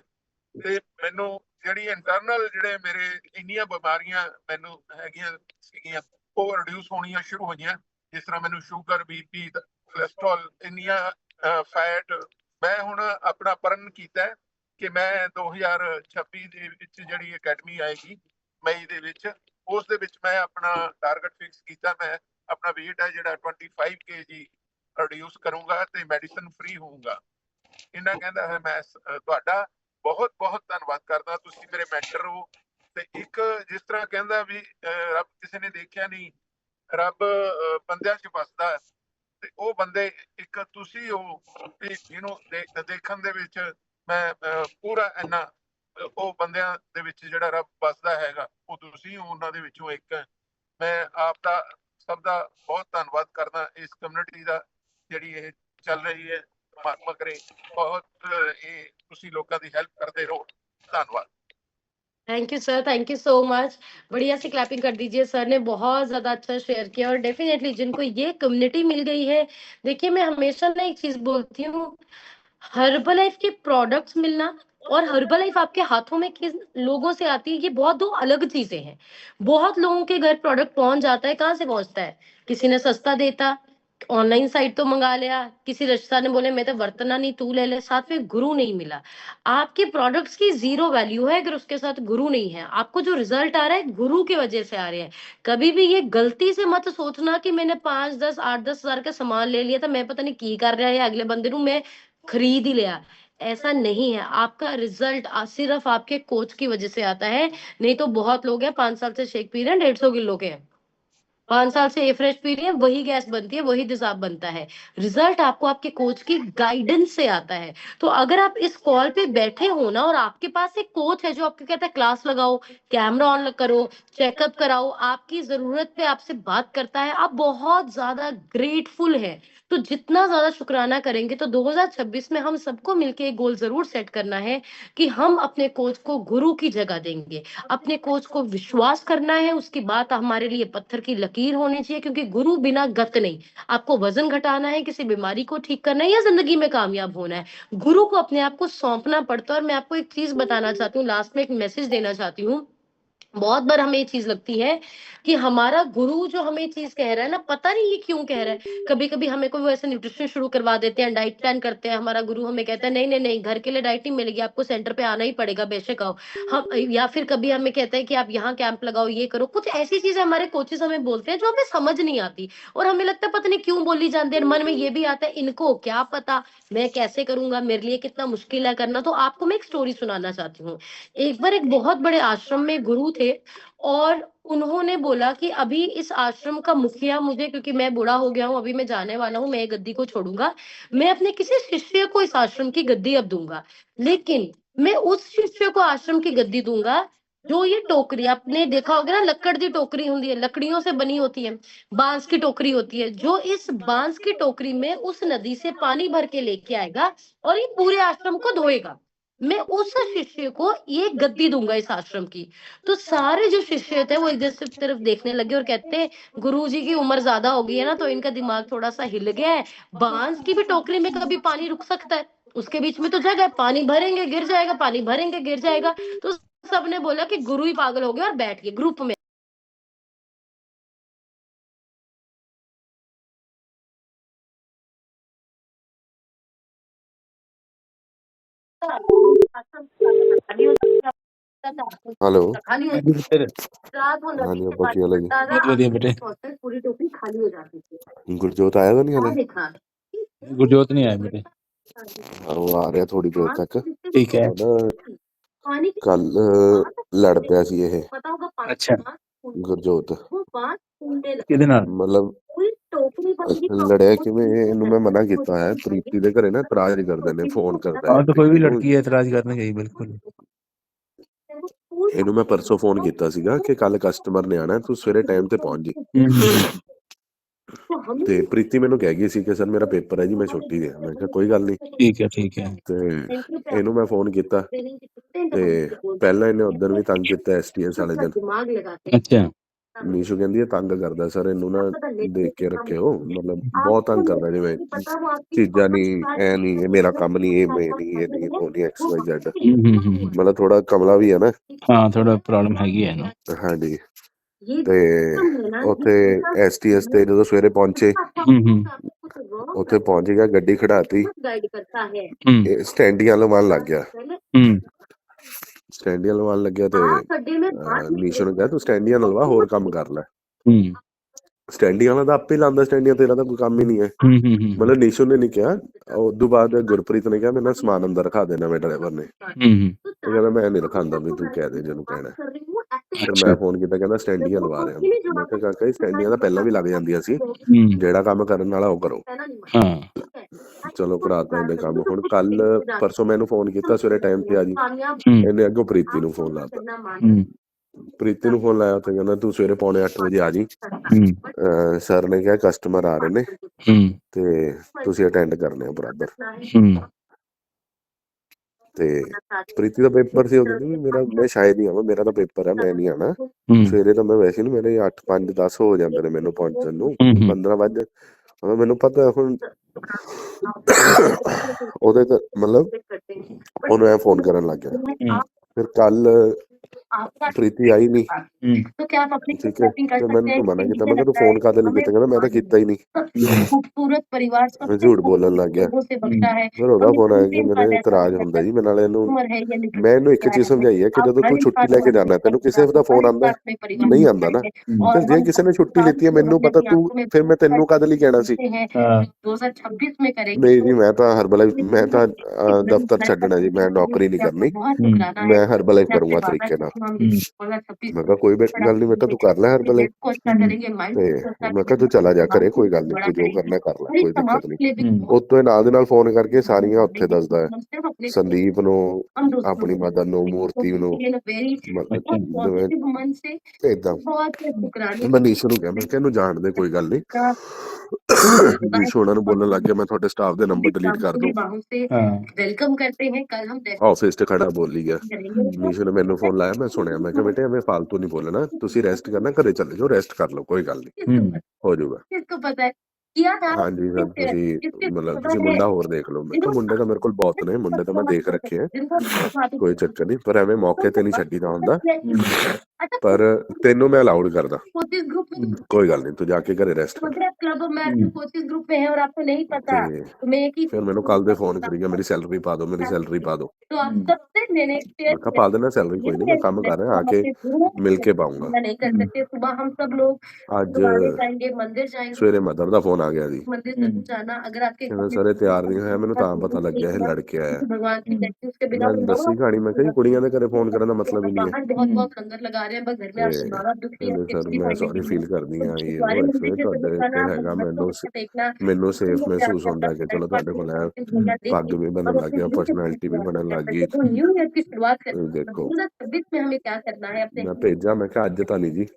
ਤੇ ਮੈਨੂੰ ਜਿਹੜੀ ਇੰਟਰਨਲ ਜਿਹੜੇ ਮੇਰੇ ਇੰਨੀਆਂ ਬਿਮਾਰੀਆਂ ਮੈਨੂੰ ਹੈਗੀਆਂ ਸੀਗੀਆਂ ਉਹ ਰਿਡਿਊਸ ਹੋਣੀਆਂ ਸ਼ੁਰੂ ਹੋਈਆਂ। ਜਿਸ ਤਰ੍ਹਾਂ ਮੈਨੂੰ ਸ਼ੂਗਰ, ਬੀਪੀ, ਕੋਲੇਸਟ੍ਰੋਲ, ਇੰਨੀਆਂ ਫੈਟ। ਮੈਂ ਹੁਣ ਆਪਣਾ ਪਰਨ ਕੀਤਾ ਕਿ ਮੈਂ 2026 ਦੇ ਵਿੱਚ ਜਿਹੜੀ ਅਕੈਡਮੀ ਆਏਗੀ ਮਈ ਦੇ ਵਿੱਚ, ਉਸ ਦੇ ਵਿੱਚ ਮੈਂ ਆਪਣਾ ਟਾਰਗੇਟ ਫਿਕਸ ਕੀਤਾ। ਮੈਂ ਆਪਣਾ weight ਹੈ ਜਿਹੜਾ 25 kg ਰਿਡਿਊਸ ਕਰੂੰਗਾ ਤੇ ਮੈਡੀਸਨ ਫ੍ਰੀ ਹੋਊਗਾ। ਇਹਨਾਂ ਕਹਿੰਦਾ ਹੈ ਮੈਂ ਤੁਹਾਡਾ ਬਹੁਤ ਬਹੁਤ ਧੰਨਵਾਦ ਕਰਦਾ। ਤੁਸੀਂ ਮੇਰੇ ਮੈਂਟਰ ਹੋ। ਤੇ ਇੱਕ ਜਿਸ ਤਰ੍ਹਾਂ ਕਹਿੰਦਾ ਵੀ ਰੱਬ ਕਿਸੇ ਨੇ ਦੇਖਿਆ ਨਹੀਂ, ਰੱਬ ਬੰਦਿਆਂ 'ਚ ਵਸਦਾ, ਤੇ ਉਹ ਬੰਦੇ ਇੱਕ ਤੁਸੀਂ ਹੋ ਜਿਹਨੂੰ ਦੇਖਣ ਦੇ ਵਿੱਚ ਮੈਂ ਪੂਰਾ ਇੰਨਾ ਉਹ ਬੰਦਿਆਂ ਦੇ ਵਿੱਚ ਜਿਹੜਾ ਰੱਬ ਵਸਦਾ ਹੈਗਾ ਉਹ ਤੁਸੀਂ ਹੋ ਉਹਨਾਂ ਦੇ ਵਿੱਚੋਂ ਇੱਕ। ਮੈਂ ਆਪ ਦਾ ਸਭ ਦਾ ਬਹੁਤ ਧੰਨਵਾਦ ਕਰਦਾ ਇਸ ਕਮਿਊਨਿਟੀ ਦਾ ਜਿਹੜੀ ਇਹ ਚੱਲ ਰਹੀ ਹੈ। ਪਰਮਾਤਮਾ ਕਰੇ ਬਹੁਤ ਇਹ ਤੁਸੀਂ ਲੋਕਾਂ ਦੀ ਹੈਲਪ ਕਰਦੇ ਰਹੋ। धन्यवाद। Thank you sir, thank you so much. बढ़िया से क्लैपिंग कर दीजिए, सर ने बहुत ज्यादा अच्छा शेयर किया। और डेफिनेटली जिनको ये कम्युनिटी मिल गई है, देखिए मैं हमेशा ना एक चीज बोलती हूँ, हर्बल लाइफ के प्रोडक्ट्स मिलना और हर्बल लाइफ आपके हाथों में किस लोगों से आती है, ये बहुत दो अलग चीजें हैं। बहुत लोगों के घर प्रोडक्ट पहुंच जाता है, कहाँ से पहुंचता है? किसी ने सस्ता देता, ऑनलाइन साइट तो मंगा लिया, किसी रिश्तेदार ने बोले मैं तो बर्तना नहीं, तू ले ले, साथ में गुरु नहीं मिला। आपके प्रोडक्ट्स की जीरो वैल्यू है अगर उसके साथ गुरु नहीं है। आपको जो रिजल्ट आ रहा है गुरु की वजह से आ रहे हैं। कभी भी ये गलती से मत सोचना कि मैंने 5, 10, 8, 10 हजार का सामान ले लिया था, मैं पता नहीं की कर रहा है, अगले बंदे ਨੂੰ मैं खरीद ही लिया। ऐसा नहीं है। आपका रिजल्ट सिर्फ आपके कोच की वजह से आता है। नहीं तो बहुत लोग हैं 5 साल से शेक पी रहे हैं, 150 किलो के हैं, 5 साल से ए फ्रेश पी रही है, वही गैस बनती है, वही तेजाब बनता है। रिजल्ट आपको आपके कोच की गाइडेंस से आता है। तो अगर आप इस कॉल पे बैठे हो ना और आपके पास एक कोच है जो आपको कहता है क्लास लगाओ, कैमरा ऑन करो, चेकअप कराओ, आपकी जरूरत पे आपसे बात करता है, आप बहुत ज्यादा ग्रेटफुल है। तो जितना ज्यादा शुक्राना करेंगे। तो 2026 में हम सबको मिलकर एक गोल जरूर सेट करना है कि हम अपने कोच को गुरु की जगह देंगे, अपने कोच को विश्वास करना है, उसकी बात हमारे लिए पत्थर की लकीर होनी चाहिए, क्योंकि गुरु बिना गत नहीं। आपको वजन घटाना है, किसी बीमारी को ठीक करना है, या जिंदगी में कामयाब होना है, गुरु को अपने आप को सौंपना पड़ता है। और मैं आपको एक चीज बताना चाहती हूँ, लास्ट में एक मैसेज देना चाहती हूँ। बहुत बार हमें ये चीज लगती है कि हमारा गुरु जो हमें चीज कह रहा है ना, पता नहीं ये क्यों कह रहा है। कभी कभी हमें कोई वैसे न्यूट्रिशन शुरू करवा देते हैं, डाइट प्लान करते हैं, हमारा गुरु हमें कहता है नहीं नहीं नहीं, घर के लिए डाइट नहीं मिलेगी, आपको सेंटर पे आना ही पड़ेगा, बेशक आओ। हम या फिर कभी हमें कहता है कि आप यहाँ कैंप लगाओ, ये करो। कुछ ऐसी चीजें हमारे कोचेस हमें बोलते हैं जो हमें समझ नहीं आती, और हमें लगता है पता नहीं क्यों बोली जाती है। मन में ये भी आता है इनको क्या पता मैं कैसे करूंगा, मेरे लिए कितना मुश्किल है करना। तो आपको मैं एक स्टोरी सुनाना चाहती हूँ। एक बार एक बहुत बड़े आश्रम में गुरु थे, और उन्होंने बोला कि अभी इस आश्रम का मुखिया मुझे, क्योंकि मैं बूढ़ा हो गया हूँ, अभी मैं जाने वाला हूँ, मैं गद्दी को छोड़ूंगा, मैं अपने किसी शिष्य को इस आश्रम की गद्दी अब दूंगा, लेकिन मैं उस शिष्य को आश्रम की गद्दी दूंगा जो ये टोकरी आपने देखा होगा ना, लकड़ दी टोकरी होती है, लकड़ियों से बनी होती है, बांस की टोकरी होती है, जो इस बांस की टोकरी में उस नदी से पानी भर के लेके आएगा और ये पूरे आश्रम को धोएगा, मैं उस शिष्य को ये गद्दी दूंगा इस आश्रम की। तो सारे जो शिष्य थे वो एक दूसरे की तरफ देखने लगे और कहते हैं गुरुजी की उम्र ज्यादा हो गई है ना, तो इनका दिमाग थोड़ा सा हिल गया है, बांस की भी टोकरी में कभी पानी रुक सकता है, उसके बीच में तो जगह है, पानी भरेंगे गिर जाएगा, पानी भरेंगे गिर जाएगा। तो सबने बोला कि गुरु ही पागल हो गया और बैठ गए ग्रुप में। हेलो खाली हो रात हो हाँ नदी जी के अब्बा पानी की अलग भरता था, ਵਧੀਆ ਬੇਟੇ पूरी टोकरी खाली हो जाती थी। गुरजोत आया तो नहीं क्या हले देखा ਗੁਰਜੋਤ नहीं आया बेटे हाँ, वो आ रहा थोड़ी देर तक ठीक है वो ना पानी की कल लड़ पिया सी ये पता होगा पानी अच्छा गुरजोत वो बात सुनने लगा, ਕਿਹਦੇ ਨਾਲ मतलब पूरी टोकरी भरी लड़िया किवें ਇਹਨੂੰ ਮੈਂ ਮਨਾ ਕੀਤਾ ਹੈ ਪ੍ਰੀਤੀ ਦੇ ਘਰੇ ਨਾ ਇਤਰਾਜ਼ ਨਹੀਂ ਕਰਦੇ ਨੇ ਫੋਨ ਕਰਦਾ ਹੈ हाँ तो कोई भी ਪ੍ਰੀਤੀ ਨੂੰ लड़की है एतराज करना चाहिए बिल्कुल ਇਹਨੂੰ ਮੈਂ ਪਰਸੋਂ ਫੋਨ ਕੀਤਾ ਸੀਗਾ ਕਿ ਕੱਲ ਕਸਟਮਰ ਨੇ ਆਣਾ ਤੂੰ ਸਵੇਰੇ ਟਾਈਮ ਤੇ ਪਹੁੰਚ ਜੀ ਤੇ ਪ੍ਰੀਤੀ ਮੈਨੂੰ ਕਹਿ ਗਈ ਸੀ ਕਿ ਸਰ ਮੇਰਾ ਪੇਪਰ ਹੈ ਜੀ ਮੈਂ ਛੁੱਟੀ ਦੇ ਮੈਂ ਕਿਹਾ ਕੋਈ ਗੱਲ ਨਹੀਂ ठीक है ਤੇ ਇਹਨੂੰ ਮੈਂ ਫੋਨ ਕੀਤਾ ਤੇ ਪਹਿਲਾਂ ਇਹਨੇ ਉਧਰ ਵੀ ਤੰਗ ਕੀਤਾ ਐਸਟੀਐਸ ਵਾਲੇ ਦਿਨ अच्छा ਨੀਸ਼ੂ ਕਹਿੰਦੀ ਹੈ ਤੰਗ ਕਰਦਾ ਸਰ ਇਹਨੂੰ ਨਾ ਦੇਖ ਕੇ ਰੱਖਿਓ ਮਤਲਬ ਬਹੁਤ ਤੰਗ ਕਰਦਾ ਜਿਵੇਂ ਚੀਜ਼ਾਂ ਨਹੀਂ ਐ ਨਹੀਂ ਇਹ ਮੇਰਾ ਕੰਮ ਨਹੀਂ ਇਹ ਮੈਂ ਨਹੀਂ ਇਹ ਨਹੀਂ ਉਹ ਨਹੀਂ ਐਕਸ ਵਾਈ ਜ਼ੈਡ ਮਤਲਬ ਥੋੜਾ ਕਮਲਾ ਵੀ ਹੈ ਨਾ हाँ थोड़ा प्रॉब्लम हैगी है ना ਹਾਂਜੀ ਤੇ ਉੱਥੇ ਐਸਟੀਐਸ ਤੇ ਜਦੋਂ ਸਵੇਰੇ ਪਹੁੰਚੇ ਉੱਥੇ ਪਹੁੰਚ ਗਿਆ ਗੱਡੀ ਖੜਾਤੀ ਸਟੈਂਡੀਆਂ ਲਵਾਉਣ ਲੱਗ ਗਿਆ ਸਟੈਂਡੀਆਂ ਲਵਾਉਣ ਲੱਗਿਆ ਤੇ ਨੀਸ਼ੂ ਨੇ ਕਿਹਾ ਤੂੰ ਸਟੈਂਡੀਆਂ ਲਵਾ ਹੋਰ ਕੰਮ ਕਰ ਲੈ ਸਟੈਂਡੀਆਂ ਵਾਲਾ ਤਾਂ ਆਪੇ ਲਾਉਂਦਾ ਸਟੈਂਡੀਆਂ ਤੇਰਾ ਤਾਂ ਕੋਈ ਕੰਮ ਹੀ ਨਹੀਂ ਹੈ ਮਤਲਬ ਨੀਸ਼ੂ ਨੇ ਨਹੀਂ ਕਿਹਾ ਉਸ ਤੋਂ ਬਾਅਦ ਗੁਰਪ੍ਰੀਤ ਨੇ ਕਿਹਾ ਮੈਨੂੰ ਸਮਾਨ ਅੰਦਰ ਰਖਾ ਦੇਣਾ ਮੈਂ ਡਰਾਈਵਰ ਨੇ ਉਹ ਕਹਿੰਦਾ ਮੈਂ ਨਹੀਂ ਰਖਾਂਦਾ ਵੀ ਤੂੰ ਕਹਿ ਦੇ ਜਿਹਨੂੰ ਕਹਿਣਾ ਫਿਰ ਮੈਂ ਫੋਨ ਕੀਤਾ ਕਹਿੰਦਾ ਸਟੈਂਡੀਆਂ ਲਵਾ ਰਿਹਾ ਮੈਂ ਕਿਹਾ ਕਾਕਾ ਇਹ ਸਟੈਂਡੀਆਂ ਤਾਂ ਪਹਿਲਾਂ ਵੀ ਲੱਗ ਜਾਂਦੀਆਂ ਸੀ ਜਿਹੜਾ ਕੰਮ ਕਰਨ ਵਾਲਾ ਉਹ ਕਰੋ ਚਲੋ ਕਰਾਤਾ ਇਹਨੇ ਕੰਮ ਹੁਣ ਕੱਲ ਪਰਸੋਂ ਮੈਨੂੰ ਫੋਨ ਕੀਤਾ ਸਵੇਰੇ ਟਾਈਮ ਤੇ ਆ ਜੀ ਇਹਨੇ ਅੱਗੋਂ ਪ੍ਰੀਤੀ ਨੂੰ ਫੋਨ ਲਾਤਾ ਪ੍ਰੀਤੀ ਨੂੰ ਫੋਨ ਲਾਇਆ ਤੇ ਕਹਿੰਦਾ ਤੂੰ ਸਵੇਰੇ 7:45 ਵਜੇ ਆ ਜੀ ਸਰ ਨੇ ਕਿਹਾ ਕਸਟਮਰ ਆ ਰਹੇ ਨੇ ਤੇ ਤੁਸੀਂ ਅਟੈਂਡ ਕਰਨੇ ਆ ਬਰਾਬਰ ਤੇ ਪ੍ਰੀਤੀ ਦਾ ਪੇਪਰ ਸੀ ਉਹ ਕਹਿੰਦੀ ਮੇਰਾ ਮੈਂ ਸ਼ਾਇਦ ਨਹੀਂ ਆਵਾਂ ਮੇਰਾ ਤਾਂ ਪੇਪਰ ਹੈ ਮੈਂ ਨਹੀਂ ਆਣਾ ਸਵੇਰੇ ਤਾਂ ਮੈਂ ਵੈਸੇ ਨਹੀਂ ਮੇਰੇ 8 5 10 ਹੋ ਜਾਂਦੇ ਨੇ ਮੈਨੂੰ ਪਹੁੰਚਣ ਨੂੰ 15 ਵਜੇ ਮੈਨੂੰ ਪਤਾ ਹੁਣ ਉਹਦੇ ਤੇ ਮਤਲਬ ਉਹਨੂੰ ਐ ਫੋਨ ਕਰਨ ਲੱਗ ਗਿਆ ਫਿਰ ਕੱਲ ਪ੍ਰੀਤੀ ਆਈ ਨਹੀਂ ਠੀਕ ਹੈ ਤੇ ਮੈਨੂੰ ਮਨਾ ਕੀਤਾ ਮੈਂ ਕਿਹਾ ਤੂੰ ਫੋਨ ਕਾਹਦੇ ਲਈ ਕੀਤਾ ਕਹਿੰਦਾ ਮੈਂ ਤਾਂ ਕੀਤਾ ਹੀ ਨਹੀਂ ਮੈਂ ਝੂਠ ਬੋਲਣ ਲੱਗ ਗਿਆ ਫਿਰ ਉਹਦਾ ਫੋਨ ਆਇਆ ਕਿ ਮੇਰੇ ਇਤਰਾਜ਼ ਹੁੰਦਾ ਜੀ ਮੈਂ ਨਾਲੇ ਇਹਨੂੰ ਮੈਂ ਇਹਨੂੰ ਇੱਕ ਚੀਜ਼ ਸਮਝਾਈ ਹੈ ਕਿ ਜਦੋਂ ਤੂੰ ਛੁੱਟੀ ਲੈ ਕੇ ਜਾਣਾ ਤੈਨੂੰ ਕਿਸੇ ਦਾ ਫੋਨ ਆਉਂਦਾ ਨਹੀਂ ਆਉਂਦਾ ਨਾ ਤੇ ਜੇ ਕਿਸੇ ਨੇ ਛੁੱਟੀ ਲਿੱਤੀ ਹੈ ਮੈਨੂੰ ਪਤਾ ਤੂੰ ਫਿਰ ਮੈਂ ਤੈਨੂੰ ਕਾਹਦੇ ਲਈ ਕਹਿਣਾ ਸੀ ਨਹੀਂ ਜੀ ਮੈਂ ਤਾਂ ਹਰਬਲਾਈਫ ਮੈਂ ਤਾਂ ਦਫ਼ਤਰ ਛੱਡਣਾ ਜੀ ਮੈਂ ਨੌਕਰੀ ਨਹੀਂ ਕਰਨੀ ਮੈਂ ਹਰਬਲਾਈਫ ਕਰੂੰਗਾ ਤਰੀਕੇ ਨਾਲ ਮੈਂ ਕਿਹਾ ਕੋਈ ਗੱਲ ਨਹੀਂ ਬੇਟਾ ਤੂੰ ਕਰ ਲੈ ਹਰਬਲਾਈਫ ਤੇ ਮੈਂ ਕਿਹਾ ਤੂੰ ਚਲਾ ਜਾ ਘਰੇ ਕੋਈ ਗੱਲ ਨਹੀਂ ਤੂੰ ਜੋ ਕਰਨਾ ਕਰ ਲੈ ਕੋਈ ਦਿੱਕਤ ਨਹੀਂ ਉੱਤੋਂ ਨਾਲ ਦੇ ਨਾਲ ਫੋਨ ਕਰਕੇ ਸਾਰੀਆਂ ਉੱਥੇ ਦੱਸਦਾ ਹੈ ਸੰਦੀਪ ਨੂੰ ਆਪਣੀ ਮਦਰ ਨੂੰ ਮੂਰਤੀ ਨੂੰ ਏਦਾਂ ਮੈਂ ਨੀਸ਼ੂ ਨੂੰ ਕਿਹਾ ਮੈਂ ਕਿਹਾ ਇਹਨੂੰ ਜਾਣ ਦੇ ਕੋਈ ਗੱਲ ਨਹੀਂ ਨੀਸ਼ੂ ਉਹਨਾਂ ਨੂੰ ਬੋਲਣ ਲੱਗ ਗਿਆ ਮੈਂ ਤੁਹਾਡੇ ਸਟਾਫ ਦੇ ਨੰਬਰ ਡਿਲੀਟ ਕਰ ਦੂੰ ਆਫਿਸ ਤੇ ਖੜਾ ਬੋਲੀ ਗਿਆ ਨੀਸ਼ੂ ਨੇ ਮੈਨੂੰ ਫੋਨ ਲਾਇਆ ਮੈਂ ਸੁਣਿਆ ਮੈਂ ਕਿਹਾ ਬੇਟੇ ਐਵੇਂ ਫਾਲਤੂ ਨਹੀਂ ਬੋਲਣਾ ਤੁਸੀਂ ਰੈਸਟ ਕਰਨਾ ਘਰੇ ਚਲੇ ਜਾਓ ਰੈਸਟ ਕਰ ਲਓ ਕੋਈ ਗੱਲ ਨਹੀਂ ਹੋ ਜਾਊਗਾ ਹਾਂਜੀ ਸਰ ਤੁਸੀਂ ਮਤਲਬ ਤੁਸੀਂ ਮੁੰਡਾ ਹੋਰ ਦੇਖ ਲਓ ਮੈਂ ਕਿਹਾ ਮੁੰਡੇ ਤਾਂ ਮੇਰੇ ਕੋਲ ਬਹੁਤ ਨੇ ਮੁੰਡੇ ਤਾਂ ਮੈਂ ਦੇਖ ਰੱਖੇ ਆ ਕੋਈ ਚੱਕਰ ਨਹੀਂ ਪਰ ਐਵੇਂ ਮੌਕੇ ਤੇ ਨਹੀਂ ਛੱਡੀਦਾ ਹੁੰਦਾ ਪਰ ਤੈਨੂੰ ਮੈਂ ਅਲਾਉਡ ਕਰਦਾ ਕੋਈ ਗੱਲ ਨਹੀਂ ਤੂੰ ਜਾ ਕੇ ਘਰੇ ਰੈਸਟ ਕਰ ਫਿਰ ਮੈਨੂੰ ਕੱਲ ਦੇ ਫੋਨ ਕਰੀ ਗਿਆ ਮੇਰੀ ਸੈਲਰੀ ਪਾ ਦਿਓ ਮੇਰੀ ਸੈਲਰੀ ਪਾ ਦਿਓ ਮੈਂ ਕਿਹਾ ਪਾ ਦੇਣਾ ਸੈਲਰੀ ਕੋਈ ਨਹੀਂ ਮੈਂ ਕੰਮ ਕਰ ਰਿਹਾ ਆ ਕੇ ਮਿਲ ਕੇ ਪਾਊਂਗਾ ਅੱਜ ਸਵੇਰੇ ਮਦਰ ਦਾ ਫੋਨ ਆ ਗਿਆ ਜੀ ਕਹਿੰਦਾ ਸਰ ਇਹ ਤਿਆਰ ਨਹੀਂ ਹੋਇਆ ਮੈਨੂੰ ਤਾਂ ਪਤਾ ਲੱਗਿਆ ਇਹ ਲੜ ਕੇ ਆਇਆ ਮੈਂ ਦੱਸੀ ਕਹਾਣੀ ਮੈਂ ਕਿਹਾ ਜੀ ਕੁੜੀਆਂ ਦੇ ਘਰੇ ਫੋਨ ਕਰਨ ਦਾ ਮਤਲਬ ਹੀ ਨਹੀਂ ਹੈ रहे हैं, बस घर में आपके माँ बाप दुखी है, ਕਹਿੰਦੇ आपके ਸਰ फ्री मैं पढ़ने सॉरी के फील लिए, ਕਰਦੀ तो ਹਾਂ मुझे ਇਹ ਉਹ तुम्हारे ਐਕਚੁਅली मुझे ਤੁਹਾਡੇ जरूर ਇੱਥੇ आना, ਹੈਗਾ अपने बच्चों ਮੈਨੂੰ को देखना, ਮੈਨੂੰ तुम ਸੇਫ मुझे ਮਹਿਸੂਸ आपने ਹੁੰਦਾ अपना ਕਿ चलो ਤੁਹਾਡੇ ਕੋਲ है पग भी बनन लग गया पर्सनैलिटी भी बनन लग गई देखो न्यू ईयर की शुरुआत करनी है, देखो 2026 में हमें क्या करना है अपने मैं भेजा मैं कहा अज तो नहीं जी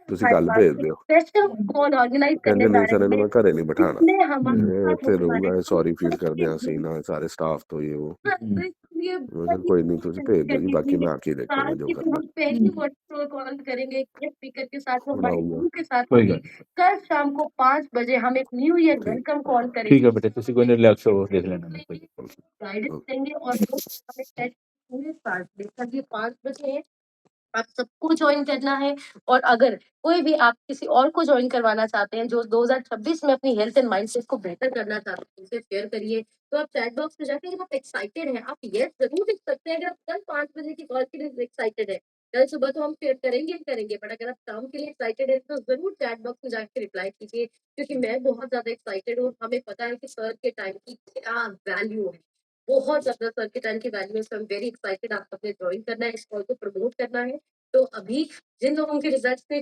ਤੁਸੀਂ हमारे ਕੱਲ पास ਭੇਜ एक ਦਿਓ स्पेशल कॉल ऑर्गेनाइज करने ਕਹਿੰਦੇ जा ਨਹੀਂ ਸਰ रहे ਇਹਨੂੰ हैं, ਮੈਂ ਘਰੇ ਨਹੀਂ ਬਿਠਾਣਾ जिसमें हमारे साथ ਇੱਥੇ होने वाले ਰਹੂਗਾ सॉरी फील ਕਰਦੇ ਹਾਂ सबके ਅਸੀਂ ਨਾਲ ਸਾਰੇ ਸਟਾਫ ਤੋਂ ਇਹ ਉਹ हाँ, तो इसलिए मैं सर कोई नहीं तुझे भेज दो जी बाकी मैं आके देखूंगा साल जो के दिन करना हम पहली वर्चुअल कॉल करेंगे गेस्ट स्पीकर के साथ, वो हमारी बनाऊंगा टीम के साथ कोई होगी। गल नहीं। कल शाम को 5 बजे हम एक न्यू ईयर ठीक वेलकम कॉल ठीक करेंगे, है बेटे तुसी कोई नहीं रिलैक्स हो देख लेना मैं कोई गाइडेंस देंगे और वो हमें टेस्ट पूरे साल देखा ये 5 बजे है, आप सबको ज्वाइन करना है। और अगर कोई भी आप किसी और को ज्वाइन करवाना चाहते हैं जो 2026 में अपनी हेल्थ एंड माइंडसेट को बेहतर करना चाहते हैं, उसे शेयर करिए। तो आप चैट बॉक्स में जाके अगर आप एक्साइटेड हैं, आप यस जरूर लिख सकते हैं। अगर आप कल 5 बजे की कॉल के लिए एक्साइटेड है, कल सुबह तो हम शेयर करेंगे ही करेंगे, बट अगर आप शाम के लिए एक्साइटेड है तो जरूर चैट बॉक्स में जाके रिप्लाई कीजिए, क्योंकि मैं बहुत ज्यादा एक्साइटेड हूँ। हमें पता है कि सर के टाइम की क्या वैल्यू है, बहुत ज्यादा सर के टाइम की वैल्यू है। सो आई एम वेरी एक्साइटेड, आप सबने ज्वाइन करना है, इस कॉल को प्रमोट करना है। तो अभी जिन लोगों के रिजल्ट्स ने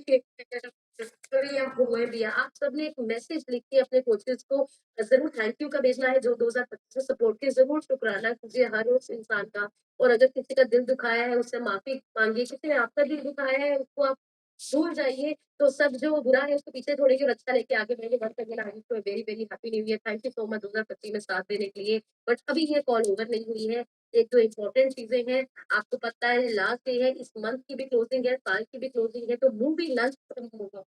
हुए भी है, आप सबने एक मैसेज लिख के अपने कोचेस को जरूर थैंक यू का भेजना है, जो 2025 में सपोर्ट की जरूर शुक्राना कीजिए हर उस इंसान का। और अगर किसी का दिल दुखाया है उससे माफी मांगिए, किसी ने आपका दिल दुखाया है उसको आप भूल जाइए। तो सब जो बुरा है उसको पीछे छोड़िए और अच्छा लेके आगे बढ़िए। Once again I wish you a very very happy new year. Thank you so much 2025 में साथ देने के लिए। बट अभी ये कॉल ओवर नहीं हुई है, एक जो इम्पोर्टेंट चीजें हैं आपको पता है, लास्ट डे है, इस मंथ की भी क्लोजिंग है, साल की भी क्लोजिंग है, तो मूवी लंच होगा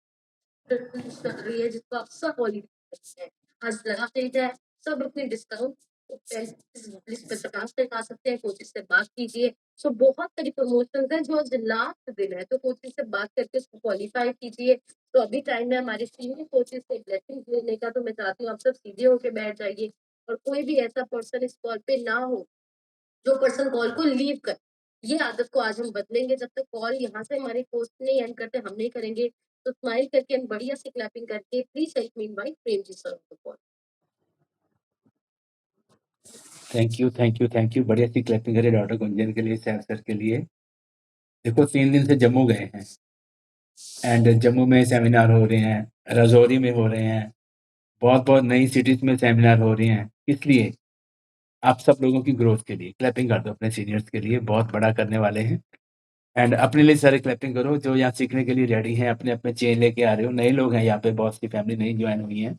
चल रही है जिसको आप सब हॉलीडे हैं, आज लगाते हैं सब अपने डिस्काउंट 50% आ सकते हैं। कोचिंग से बात कीजिए। सो बहुत सारी प्रमोशन है जो आज लास्ट दिन है, तो कोचिंग से बात करके उसको क्वालिफाई कीजिए। तो अभी टाइम है हमारे सीनियर कोचेस से ब्लेसिंग लेने का, तो मैं चाहती हूँ आप सब सीधे होके बैठ जाइए और कोई भी ऐसा पर्सन इस कॉल पे ना हो जो पर्सन कॉल को लीव कर। ये आदत को आज हम बदलेंगे। जब तक कॉल यहाँ से हमारे पोस्ट नहीं एंड करते हम नहीं करेंगे। तो स्माइल करके हम बढ़िया से क्लैपिंग करके please help me invite Prem ji sir on the call. Thank you बढ़िया सी क्लैपिंग करिए डॉक्टर गुंजन के लिए, सैफ सर के लिए। देखो 3 दिन से जम्मू गए हैं एंड जम्मू में सेमिनार हो रहे हैं, राजौरी में हो रहे हैं, बहुत बहुत नई सिटीज में सेमिनार हो रहे हैं। इसलिए आप सब लोगों की ग्रोथ के लिए क्लैपिंग कर दो अपने सीनियर्स के लिए, बहुत बड़ा करने वाले हैं। एंड अपने लिए सारे क्लैपिंग करो जो यहाँ सीखने के लिए रेडी हैं, अपने अपने चेन लेके आ रहे हो। नए लोग हैं यहाँ पे, बहुत सी फैमिली नई ज्वाइन हुई है,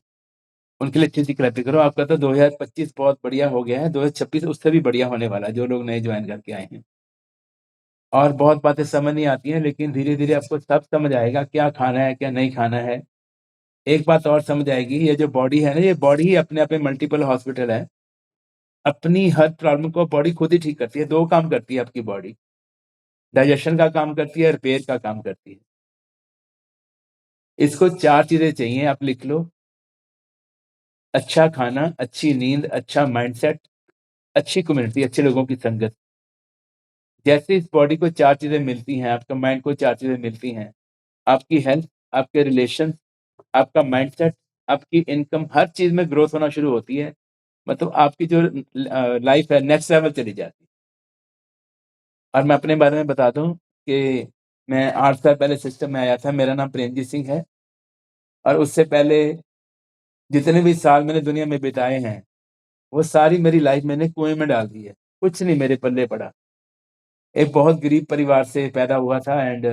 उनके लिए अच्छी सी क्लैपिंग करो। आपका तो 2025 बहुत बढ़िया हो गया है, 2026 उससे भी बढ़िया होने वाला है जो लोग नए ज्वाइन करके आए हैं। और बहुत बातें समझ नहीं आती हैं, लेकिन धीरे धीरे आपको सब समझ आएगा क्या खाना है क्या नहीं खाना है। एक बात और समझ आएगी, ये जो बॉडी है ना, ये बॉडी ही अपने आप में मल्टीपल हॉस्पिटल है। अपनी हर प्रॉब्लम को बॉडी खुद ही ठीक करती है। 2 काम करती है आपकी बॉडी, डाइजेशन का काम करती है, रिपेयर का काम करती है। इसको 4 चीजें चाहिए, आप लिख लो। अच्छा खाना, अच्छी नींद, अच्छा माइंडसेट, अच्छी कम्युनिटी, अच्छे लोगों की संगत। जैसे इस बॉडी को 4 चीजें मिलती हैं, आपका माइंड को 4 चीजें मिलती हैं, आपकी हेल्थ, आपके रिलेशन, आपका माइंडसेट, आपकी इनकम, हर चीज में ग्रोथ होना शुरू होती है। मतलब आपकी जो लाइफ है नेक्स्ट लेवल चली जाती है। और मैं अपने बारे में बता दूं कि मैं 8 साल पहले सिस्टम में आया था। मेरा नाम प्रेमजीत सिंह है और उससे पहले जितने भी साल मैंने दुनिया में बिताए हैं वो सारी मेरी लाइफ मैंने कुएं में डाल दी है, कुछ नहीं मेरे पल्ले पड़ा। एक बहुत गरीब परिवार से पैदा हुआ था एंड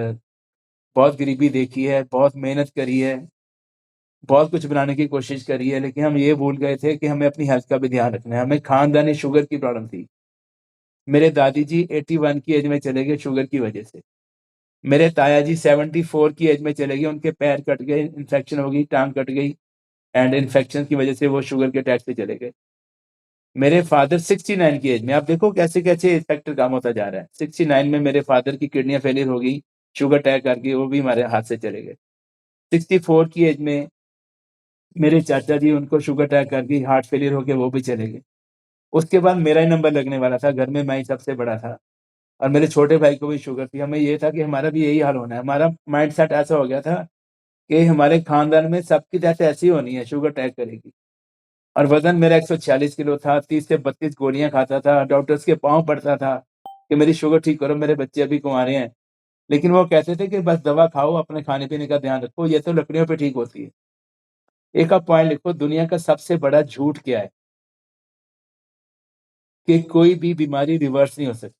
बहुत गरीबी देखी है, बहुत मेहनत करी है, बहुत कुछ बनाने की कोशिश करी है, लेकिन हम ये भूल गए थे कि हमें अपनी हेल्थ का भी ध्यान रखना है। हमें खानदानी शुगर की प्रॉब्लम थी। मेरे दादी जी 81 की एज में चले गए शुगर की वजह से। मेरे ताया जी 74 की एज में चले गए, उनके पैर कट गए, इन्फेक्शन हो गई, टांग कट गई एंड इन्फेक्शन की वजह से वो शुगर के अटैक से चले गए। मेरे फादर 69 की एज में, आप देखो कैसे कैसे फैक्टर काम होता जा रहा है। 69 में मेरे फादर की किडनियां फेलियर हो गई, शुगर अटैक करके वो भी हमारे हाथ से चले गए। 64 की एज में मेरे चाचा जी, उनको शुगर अटैक करके हार्ट फेलियर हो गया, वो भी चले गए। उसके बाद मेरा ही नंबर लगने वाला था, घर में मैं ही सबसे बड़ा था और मेरे छोटे भाई को भी शुगर थी। हमें ये था कि हमारा भी यही हाल होना है। हमारा माइंड सेट ऐसा हो गया था कि हमारे खानदान में सबकी डेथ ऐसी होनी है, शुगर अटैक करेगी। और वजन मेरा 146 किलो था, 30 से 32 गोलियां खाता था, डॉक्टर्स के पांव पड़ता था कि मेरी शुगर ठीक करो, मेरे बच्चे अभी कुंवारे हैं। लेकिन वो कहते थे कि बस दवा खाओ, अपने खाने पीने का ध्यान रखो, ये तो लकड़ियों पे ठीक होती है। एक आप पॉइंट लिखो, दुनिया का सबसे बड़ा झूठ क्या है? कि कोई भी बीमारी रिवर्स नहीं हो सकती।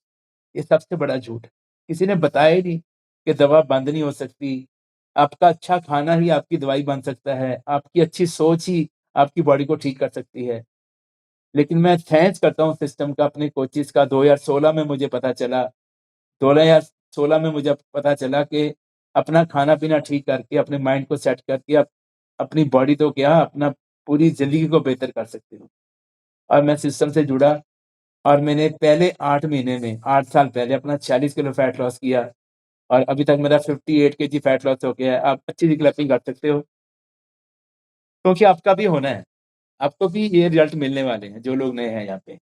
ये सबसे बड़ा झूठ है। किसी ने बताया ही नहीं कि दवा बंद नहीं हो सकती। आपका अच्छा खाना ही आपकी दवाई बन सकता है। आपकी अच्छी सोच ही आपकी बॉडी को ठीक कर सकती है। लेकिन मैं थैंक्स करता हूँ सिस्टम का, अपने कोचेस का। 2016 में मुझे पता चला 2016 में मुझे पता चला कि अपना खाना-पीना ठीक करके, अपने माइंड को सेट करके आप अपनी बॉडी तो क्या, अपना पूरी ज़िंदगी को बेहतर कर सकते हो। और मैं सिस्टम से जुड़ा और मैंने पहले 8 महीने में 8 साल पहले अपना 40 किलो फैट लॉस किया और अभी तक मेरा 58 केजी फैट लॉस हो गया है। आप अच्छी सी क्लैपिंग कर सकते हो, क्योंकि आपका भी होना है। आपको भी ये रिजल्ट मिलने वाले हैं, जो लोग नए हैं यहाँ पे।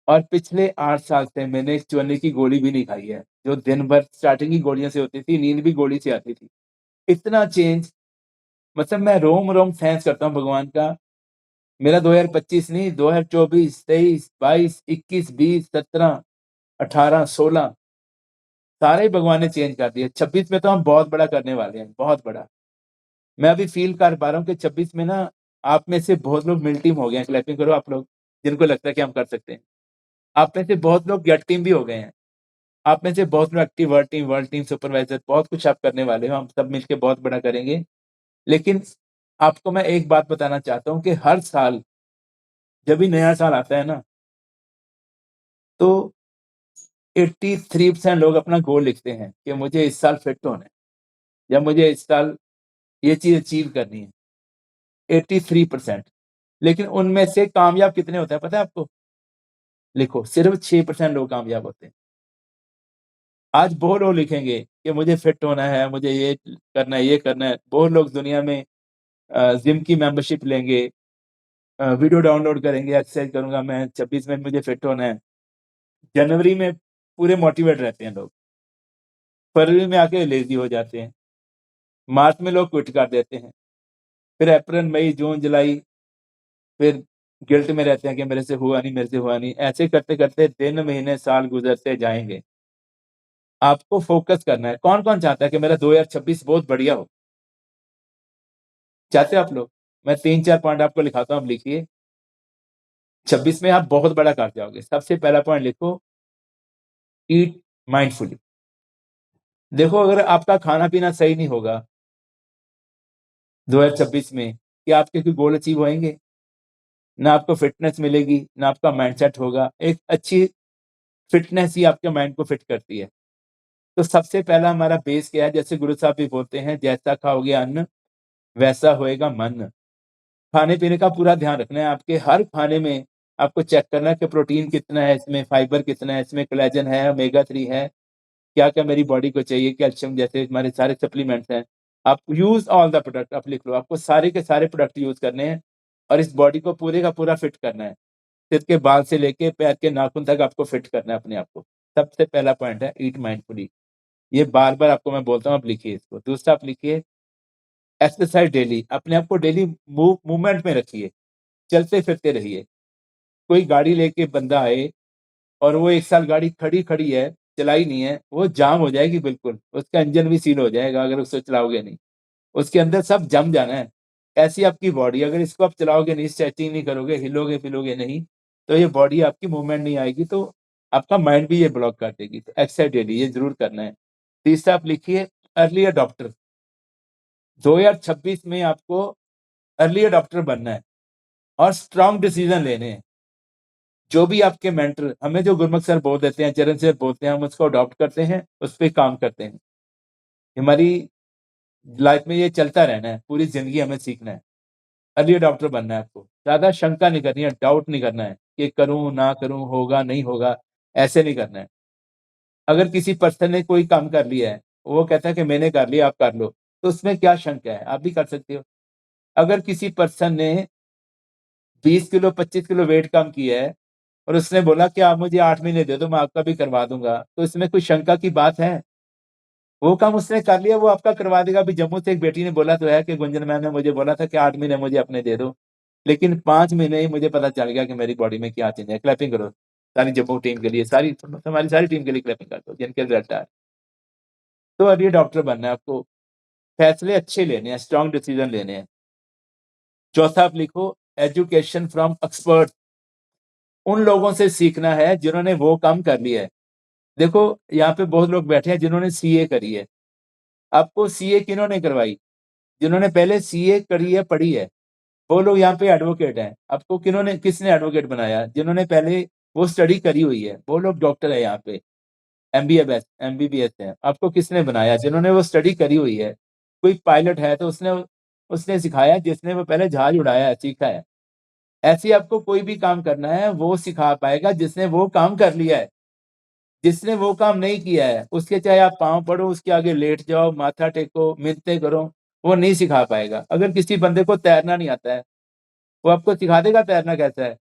और पिछले 8 साल से मैंने एक चूने की गोली भी नहीं खाई है, जो दिन भर स्टार्टिंग की गोलियों से होती थी, नींद भी गोली से आती थी। इतना चेंज, मतलब मैं रोम-रोम थैंक्स करता हूँ भगवान का। मेरा 2025 नहीं, 2024, 23, 22, 21, 20, 17, 18, 16 सारे ही भगवान ने चेंज कर दिए। 26 में तो हम बहुत बड़ा करने वाले हैं, बहुत बड़ा। मैं अभी फ़ील कर पा रहा हूँ कि 26 में ना आप में से बहुत लोग मिल टीम हो गए हैं। क्लैपिंग करो आप लोग, जिनको लगता है कि हम कर सकते हैं। आप में से बहुत लोग गेट टीम भी हो गए हैं। आप में से बहुत लोग एक्टिव वर्ल्ड टीम सुपरवाइज़र, बहुत कुछ आप करने वाले हो। हम सब मिलके बहुत बड़ा करेंगे। लेकिन आपको मैं एक बात बताना चाहता हूँ कि हर साल जब भी नया साल आता है ना, तो 83% लोग अपना गोल लिखते हैं कि मुझे इस साल फिट होना है या मुझे इस साल ये चीज़ अचीव करनी है। 83%। लेकिन उनमें से कामयाब कितने होते हैं पता है आपको? लिखो, सिर्फ 6% लोग कामयाब होते हैं। आज बहुत लोग लिखेंगे कि मुझे फिट होना है, मुझे ये करना है, ये करना है। बहुत लोग दुनिया में जिम की मेंबरशिप लेंगे, वीडियो डाउनलोड करेंगे, एक्सरसाइज करूँगा मैं, 26 में मुझे फिट होना है। जनवरी में पूरे मोटिवेट रहते हैं लोग। फरवरी में आके लेज़ी हो जाते हैं। मार्च में लोग क्विट कर देते हैं। फिर अप्रैल, मई, जून, जुलाई फिर गिल्ट में रहते हैं कि मेरे से हुआ नहीं, मेरे से हुआ नहीं। ऐसे करते-करते दिन, महीने, साल गुज़रते जाएँगे। आपको फ़ोकस करना है। कौन-कौन चाहता है कि मेरा 2026 बहुत बढ़िया हो? चाहते हो आप लोग? मैं 3-4 पॉइंट आपको लिखाता हूँ, आप लिखिए। 26 में आप बहुत बड़ा कर जाओगे। सबसे पहला पॉइंट लिखो, ईट माइंडफुली। देखो, अगर आपका खाना-पीना सही नहीं होगा 2026 में, क्या आपके कोई गोल अचीव होएँगे? ना आपको फिटनेस मिलेगी, ना आपका माइंडसेट होगा। एक अच्छी फिटनेस ही आपके माइंड को फिट करती है। तो सबसे पहला हमारा बेस क्या है? जैसे गुरु साहब भी बोलते हैं, जैसा खाओगे अन्न, वैसा होएगा मन। खाने-पीने का पूरा ध्यान रखना है। आपके हर खाने में आपको चेक करना है कि प्रोटीन कितना है इसमें, फाइबर कितना है इसमें, कोलेजन है, ओमेगा 3 है, क्या-क्या मेरी बॉडी को चाहिए, कैल्शियम जैसे हमारे सारे सप्लीमेंट्स हैं। आप यूज़ ऑल द प्रोडक्ट, आप लिख लो। आपको सारे के सारे प्रोडक्ट यूज़ करने हैं और इस बॉडी को पूरे का पूरा फिट करना है। सिर के बाल से लेके पैर के नाखून तक आपको फिट करना है अपने आप को। सबसे पहला पॉइंट है, ईट माइंडफुली। ये बार-बार आपको मैं बोलता हूँ, आप लिखिए इसको। दूसरा आप लिखिए, एक्सरसाइज डेली। अपने आप को डेली मूवमेंट में रखिए, चलते-फिरते रहिए। कोई गाड़ी लेके बंदा आए और वो 1 साल गाड़ी खड़ी-खड़ी है, चलाई नहीं है, वो जाम हो जाएगी बिल्कुल। उसका इंजन भी सील हो जाएगा अगर उसको चलाओगे नहीं। उसके अंदर सब जम जाना है। ऐसी आपकी बॉडी, अगर इसको आप चलाओगे नहीं, स्ट्रेचिंग नहीं करोगे, हिलोगे-पिलोगे नहीं, तो ये बॉडी आपकी मूवमेंट नहीं आएगी, तो आपका माइंड भी ये ब्लॉक कर देगी। तो एक्सरसाइज डेली ये ज़रूर करना है। तीसरा आप लिखिए, अर्ली अडॉप्टर। 2026 में आपको अर्ली अडॉप्टर बनना है और स्ट्रॉन्ग डिसीजन लेने हैं। जो भी आपके मेंटर, हमें जो गुरमुख सर बोल देते हैं, चरण सर बोलते हैं, हम उसको अडॉप्ट करते हैं, उस पे काम करते हैं। हमारी लाइफ में ये चलता रहना है, पूरी ज़िंदगी हमें सीखना है। अर्ली अडॉप्टर बनना है आपको। ज़्यादा शंका नहीं करनी है, डाउट नहीं करना है कि करूँ, ना करूँ, होगा, नहीं होगा, ऐसे नहीं करना है। अगर किसी पर्सन ने कोई काम कर लिया है, वो कहता है कि मैंने कर लिया, आप कर लो, तो उसमें क्या शंका है? आप भी कर सकते हो। अगर किसी पर्सन ने 20 किलो, 25 किलो वेट कम किया है और उसने बोला कि आप मुझे 8 महीने दे दो, मैं आपका भी करवा दूँगा, तो इसमें कोई शंका की बात है? वो काम उसने कर लिया, वो आपका करवा देगा। अभी जम्मू से एक बेटी ने बोला तो है कि गुंजन मैम ने मुझे बोला था कि 8 महीने मुझे अपने दे दो, लेकिन 5 महीने ही मुझे पता चल गया कि मेरी बॉडी में क्या चेंज है। क्लैपिंग करो सारी जम्मू टीम के लिए, सारी हमारी सारी टीम के लिए क्लैपिंग कर दो, जिनके रिजल्ट आए। तो अब ये डॉक्टर बनना है आपको, फैसले अच्छे लेने हैं, स्ट्रॉन्ग डिसीजन लेने हैं। चौथा आप लिखो एजुकेशन फ्रॉम एक्सपर्ट, उन लोगों से सीखना है जिन्होंने वो काम कर लिया है। देखो यहाँ पे बहुत लोग बैठे हैं जिन्होंने सीए करी है, आपको सीए किन्होंने करवाई? जिन्होंने पहले सीए करी है, पढ़ी है, वो लोग यहाँ पे एडवोकेट हैं। आपको किसने एडवोकेट बनाया? जिन्होंने पहले वो स्टडी करी हुई है, वो लोग डॉक्टर है यहाँ पे, एमबीबीएस है। आपको किसने बनाया? जिन्होंने वो स्टडी करी हुई है। कोई पायलट है तो उसने सिखाया, जिसने वो पहले जहाज उड़ाया है, सीखा है। ऐसे आपको कोई भी काम करना है वो सिखा पाएगा जिसने वो काम कर लिया है। जिसने वो काम नहीं किया है उसके चाहे आप पांव पड़ो, उसके आगे लेट जाओ, माथा टेको, मिन्नतें करो, वो नहीं सिखा पाएगा। अगर किसी बंदे को तैरना नहीं आता है, वो आपको सिखा देगा तैरना कैसा है?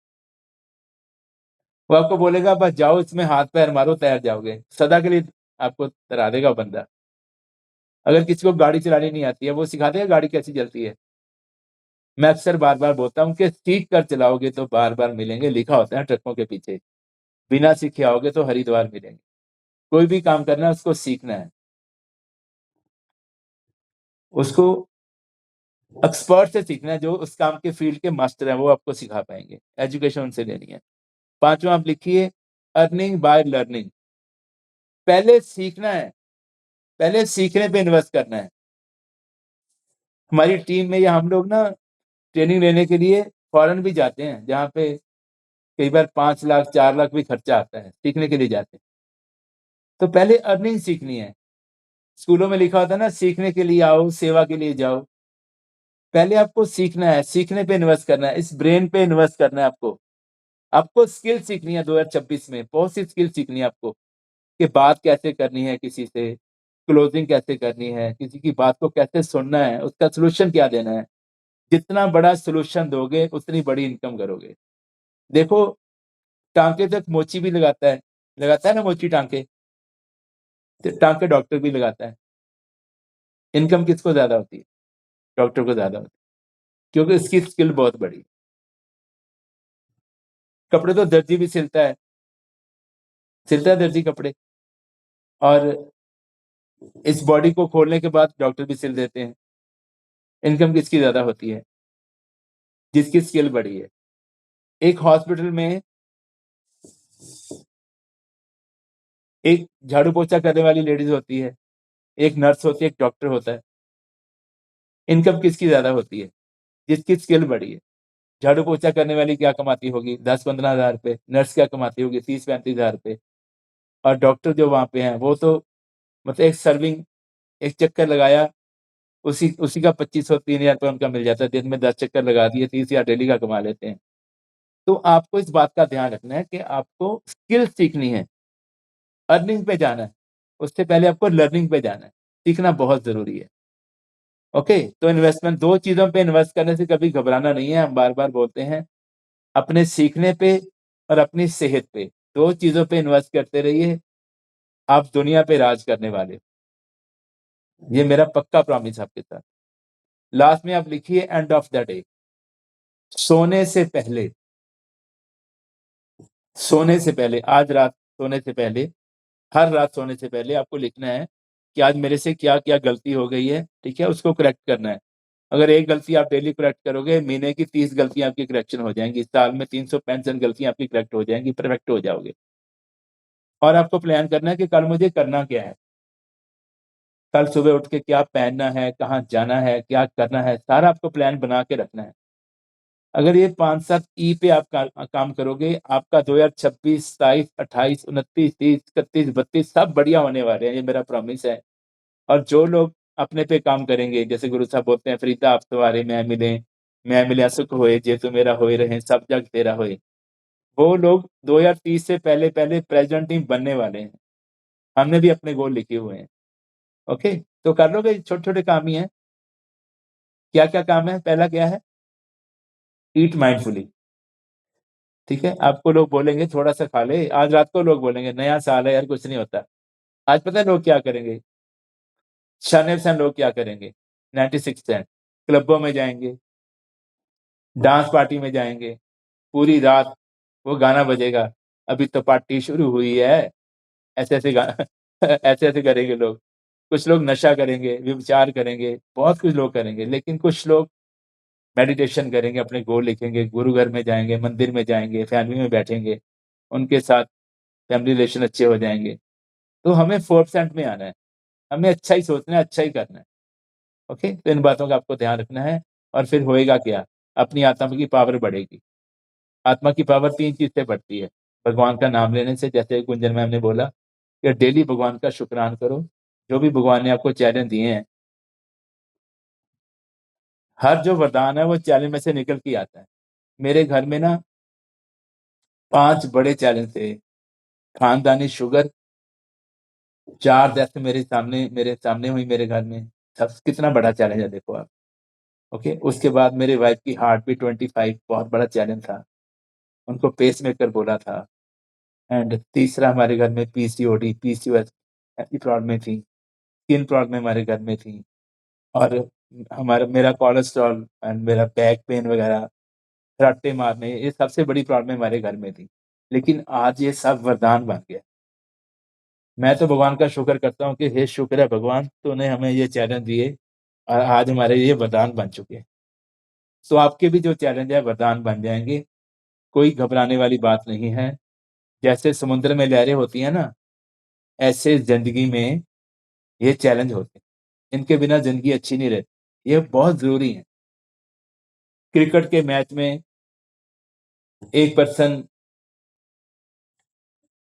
वो आपको बोलेगा बस जाओ इसमें हाथ पैर मारो तैर जाओगे, सदा के लिए आपको तैरा देगा बंदा। अगर किसी को गाड़ी चलानी नहीं आती है, वो सिखा देगा गाड़ी कैसी चलती है? मैं अक्सर बार बार बोलता हूँ कि सीख कर चलाओगे तो बार बार मिलेंगे, लिखा होता है ट्रकों के पीछे। बिना सीखे आओगे तो हरिद्वार मिलेंगे। कोई भी काम करना है उसको सीखना है, उसको एक्सपर्ट से सीखना है, जो उस काम के फील्ड के मास्टर हैं वो आपको सिखा पाएंगे। एजुकेशन उनसे लेनी है। पांचवा आप लिखिए अर्निंग बाय लर्निंग। पहले सीखना है, पहले सीखने पे इन्वेस्ट करना है। हमारी टीम में या हम लोग ना ट्रेनिंग लेने के लिए फॉरेन भी जाते हैं, जहाँ पे कई बार 5 लाख 4 लाख भी खर्चा आता है, सीखने के लिए जाते हैं। तो पहले अर्निंग सीखनी है। स्कूलों में लिखा होता है ना, सीखने के लिए आओ, सेवा के लिए जाओ। पहले आपको सीखना है, सीखने पे इन्वेस्ट करना है, इस ब्रेन पे इन्वेस्ट करना है आपको स्किल सीखनी है 2026 में। बहुत सी स्किल सीखनी है आपको कि बात कैसे करनी है किसी से, क्लोजिंग कैसे करनी है, किसी की बात को कैसे सुनना है, उसका सोल्यूशन क्या देना है। जितना बड़ा सोल्यूशन दोगे उतनी बड़ी इनकम करोगे। देखो टांके तक मोची भी लगाता है ना, मोची टांके, तो टांके डॉक्टर भी लगाता है। इनकम किसको ज्यादा होती है? डॉक्टर को ज्यादा होती है, क्योंकि इसकी स्किल बहुत बड़ी। कपड़े तो दर्जी भी सिलता है दर्जी कपड़े, और इस बॉडी को खोलने के बाद डॉक्टर भी सिल देते हैं। इनकम किसकी ज्यादा होती है? जिसकी स्किल बड़ी है। एक हॉस्पिटल में एक झाड़ू पोछा करने वाली लेडीज होती है, एक नर्स होती है, एक डॉक्टर होता है। इनकम किसकी ज्यादा होती है? जिसकी स्किल बड़ी है। झाड़ू पोछा करने वाली क्या कमाती होगी? 10-15 हजार रुपए। नर्स क्या कमाती होगी? 30-35 हजार रुपए। और डॉक्टर जो वहां पे हैं वो तो मतलब एक चक्कर लगाया, उसी का 2500-3000 रुपये उनका मिल जाता है। दिन में 10 चक्कर लगा दिए, 30,000 डेली का कमा लेते हैं। तो आपको इस बात का ध्यान रखना है कि आपको स्किल सीखनी है, अर्निंग पे जाना है। उससे पहले आपको लर्निंग पे जाना है। सीखना बहुत जरूरी है। ओके, तो इन्वेस्टमेंट, 2 चीजों पे इन्वेस्ट करने से कभी घबराना नहीं है। हम बार बार बोलते हैं, अपने सीखने पे और अपनी सेहत पे, 2 चीजों पे इन्वेस्ट करते रहिए, आप दुनिया पे राज करने वाले। ये मेरा पक्का प्रॉमिस आपके साथ। लास्ट में आप लिखिए एंड ऑफ द डे, सोने से पहले, आज रात सोने से पहले, हर रात सोने से पहले आपको लिखना है कि आज मेरे से क्या क्या गलती हो गई है, ठीक है, उसको करेक्ट करना है। अगर एक गलती आप डेली करेक्ट करोगे, महीने की 30 गलतियां आपकी करेक्शन हो जाएंगी, साल में 365 गलतियां आपकी करेक्ट हो जाएंगी, परफेक्ट हो जाओगे। और आपको प्लान करना है कि कल मुझे करना क्या है, कल सुबह उठ के क्या पहनना है, कहाँ जाना है, क्या करना है, सारा आपको प्लान बना के रखना है। अगर ये 5-7 ई पे आप काम करोगे, आपका 2026, 27, 28, 29, 30, 31, 32 सब बढ़िया होने वाले हैं, ये मेरा प्रॉमिस है। और जो लोग अपने पे काम करेंगे, जैसे गुरु साहब बोलते हैं, फरीदा आप तुम्हारे मैं मिले सुख होए, जे तू मेरा होए रहे, सब जग तेरा होए। वो लोग 2030 से पहले पहले प्रेसिडेंट टीम बनने वाले हैं। हमने भी अपने गोल लिखे हुए हैं। ओके, तो कर लोगे, छोटे छोटे काम ही हैं। क्या क्या काम है? पहला क्या है? ईट माइंडफुली। ठीक है, आपको लोग बोलेंगे थोड़ा सा खा ले, आज रात को लोग बोलेंगे नया साल है यार कुछ नहीं होता। आज पता है लोग क्या करेंगे? शन लोग क्या करेंगे? 96 क्लबों में जाएंगे, डांस पार्टी में जाएंगे, पूरी रात वो गाना बजेगा, अभी तो पार्टी शुरू हुई है, ऐसे ऐसे गाना ऐसे ऐसे करेंगे लोग। कुछ लोग नशा करेंगे, व्यभिचार करेंगे, बहुत कुछ लोग करेंगे, लेकिन कुछ लोग मेडिटेशन करेंगे, अपने गोल लिखेंगे, गुरु घर में जाएंगे, मंदिर में जाएंगे, फैमिली में बैठेंगे, उनके साथ फैमिली रिलेशन अच्छे हो जाएंगे। तो हमें 4% में आना है, हमें अच्छा ही सोचना है, अच्छा ही करना है। ओके, तो इन बातों का आपको ध्यान रखना है। और फिर होएगा क्या, अपनी आत्मा की पावर बढ़ेगी। आत्मा की पावर 3 चीज से बढ़ती है। भगवान का नाम लेने से, जैसे गुंजन मैम ने बोला कि डेली भगवान का शुक्रान करो, जो भी भगवान ने आपको चैलेंज दिए हैं, हर जो वरदान है वो चैलेंज में से निकल के आता है। मेरे घर में ना 5 बड़े चैलेंज थे। खानदानी शुगर, 4 डेथ मेरे सामने हुई मेरे घर में। सब कितना बड़ा चैलेंज है, देखो आप। ओके, उसके बाद मेरे वाइफ की हार्ट भी 25, बहुत बड़ा चैलेंज था, उनको पेस मेकर बोला था। एंड तीसरा हमारे घर में पीसीओडी, पीसीओएस ऐसी प्रॉब्लम थी, 3 प्रॉब्लम हमारे घर में थी। और मेरा कोलेस्ट्रॉल एंड मेरा बैक पेन वगैरह, रट्टे मारने, ये सबसे बड़ी प्रॉब्लम हमारे घर में थी। लेकिन आज ये सब वरदान बन गया। मैं तो भगवान का शुक्र करता हूँ कि हे शुक्र है भगवान, तूने हमें ये चैलेंज दिए और आज हमारे ये वरदान बन चुके हैं। तो आपके भी जो चैलेंज है वरदान बन जाएंगे, कोई घबराने वाली बात नहीं है। जैसे समुद्र में लहरें होती हैं ना, ऐसे जिंदगी में ये चैलेंज होते हैं। इनके बिना जिंदगी अच्छी नहीं रहती, ये बहुत जरूरी है। क्रिकेट के मैच में एक पर्सन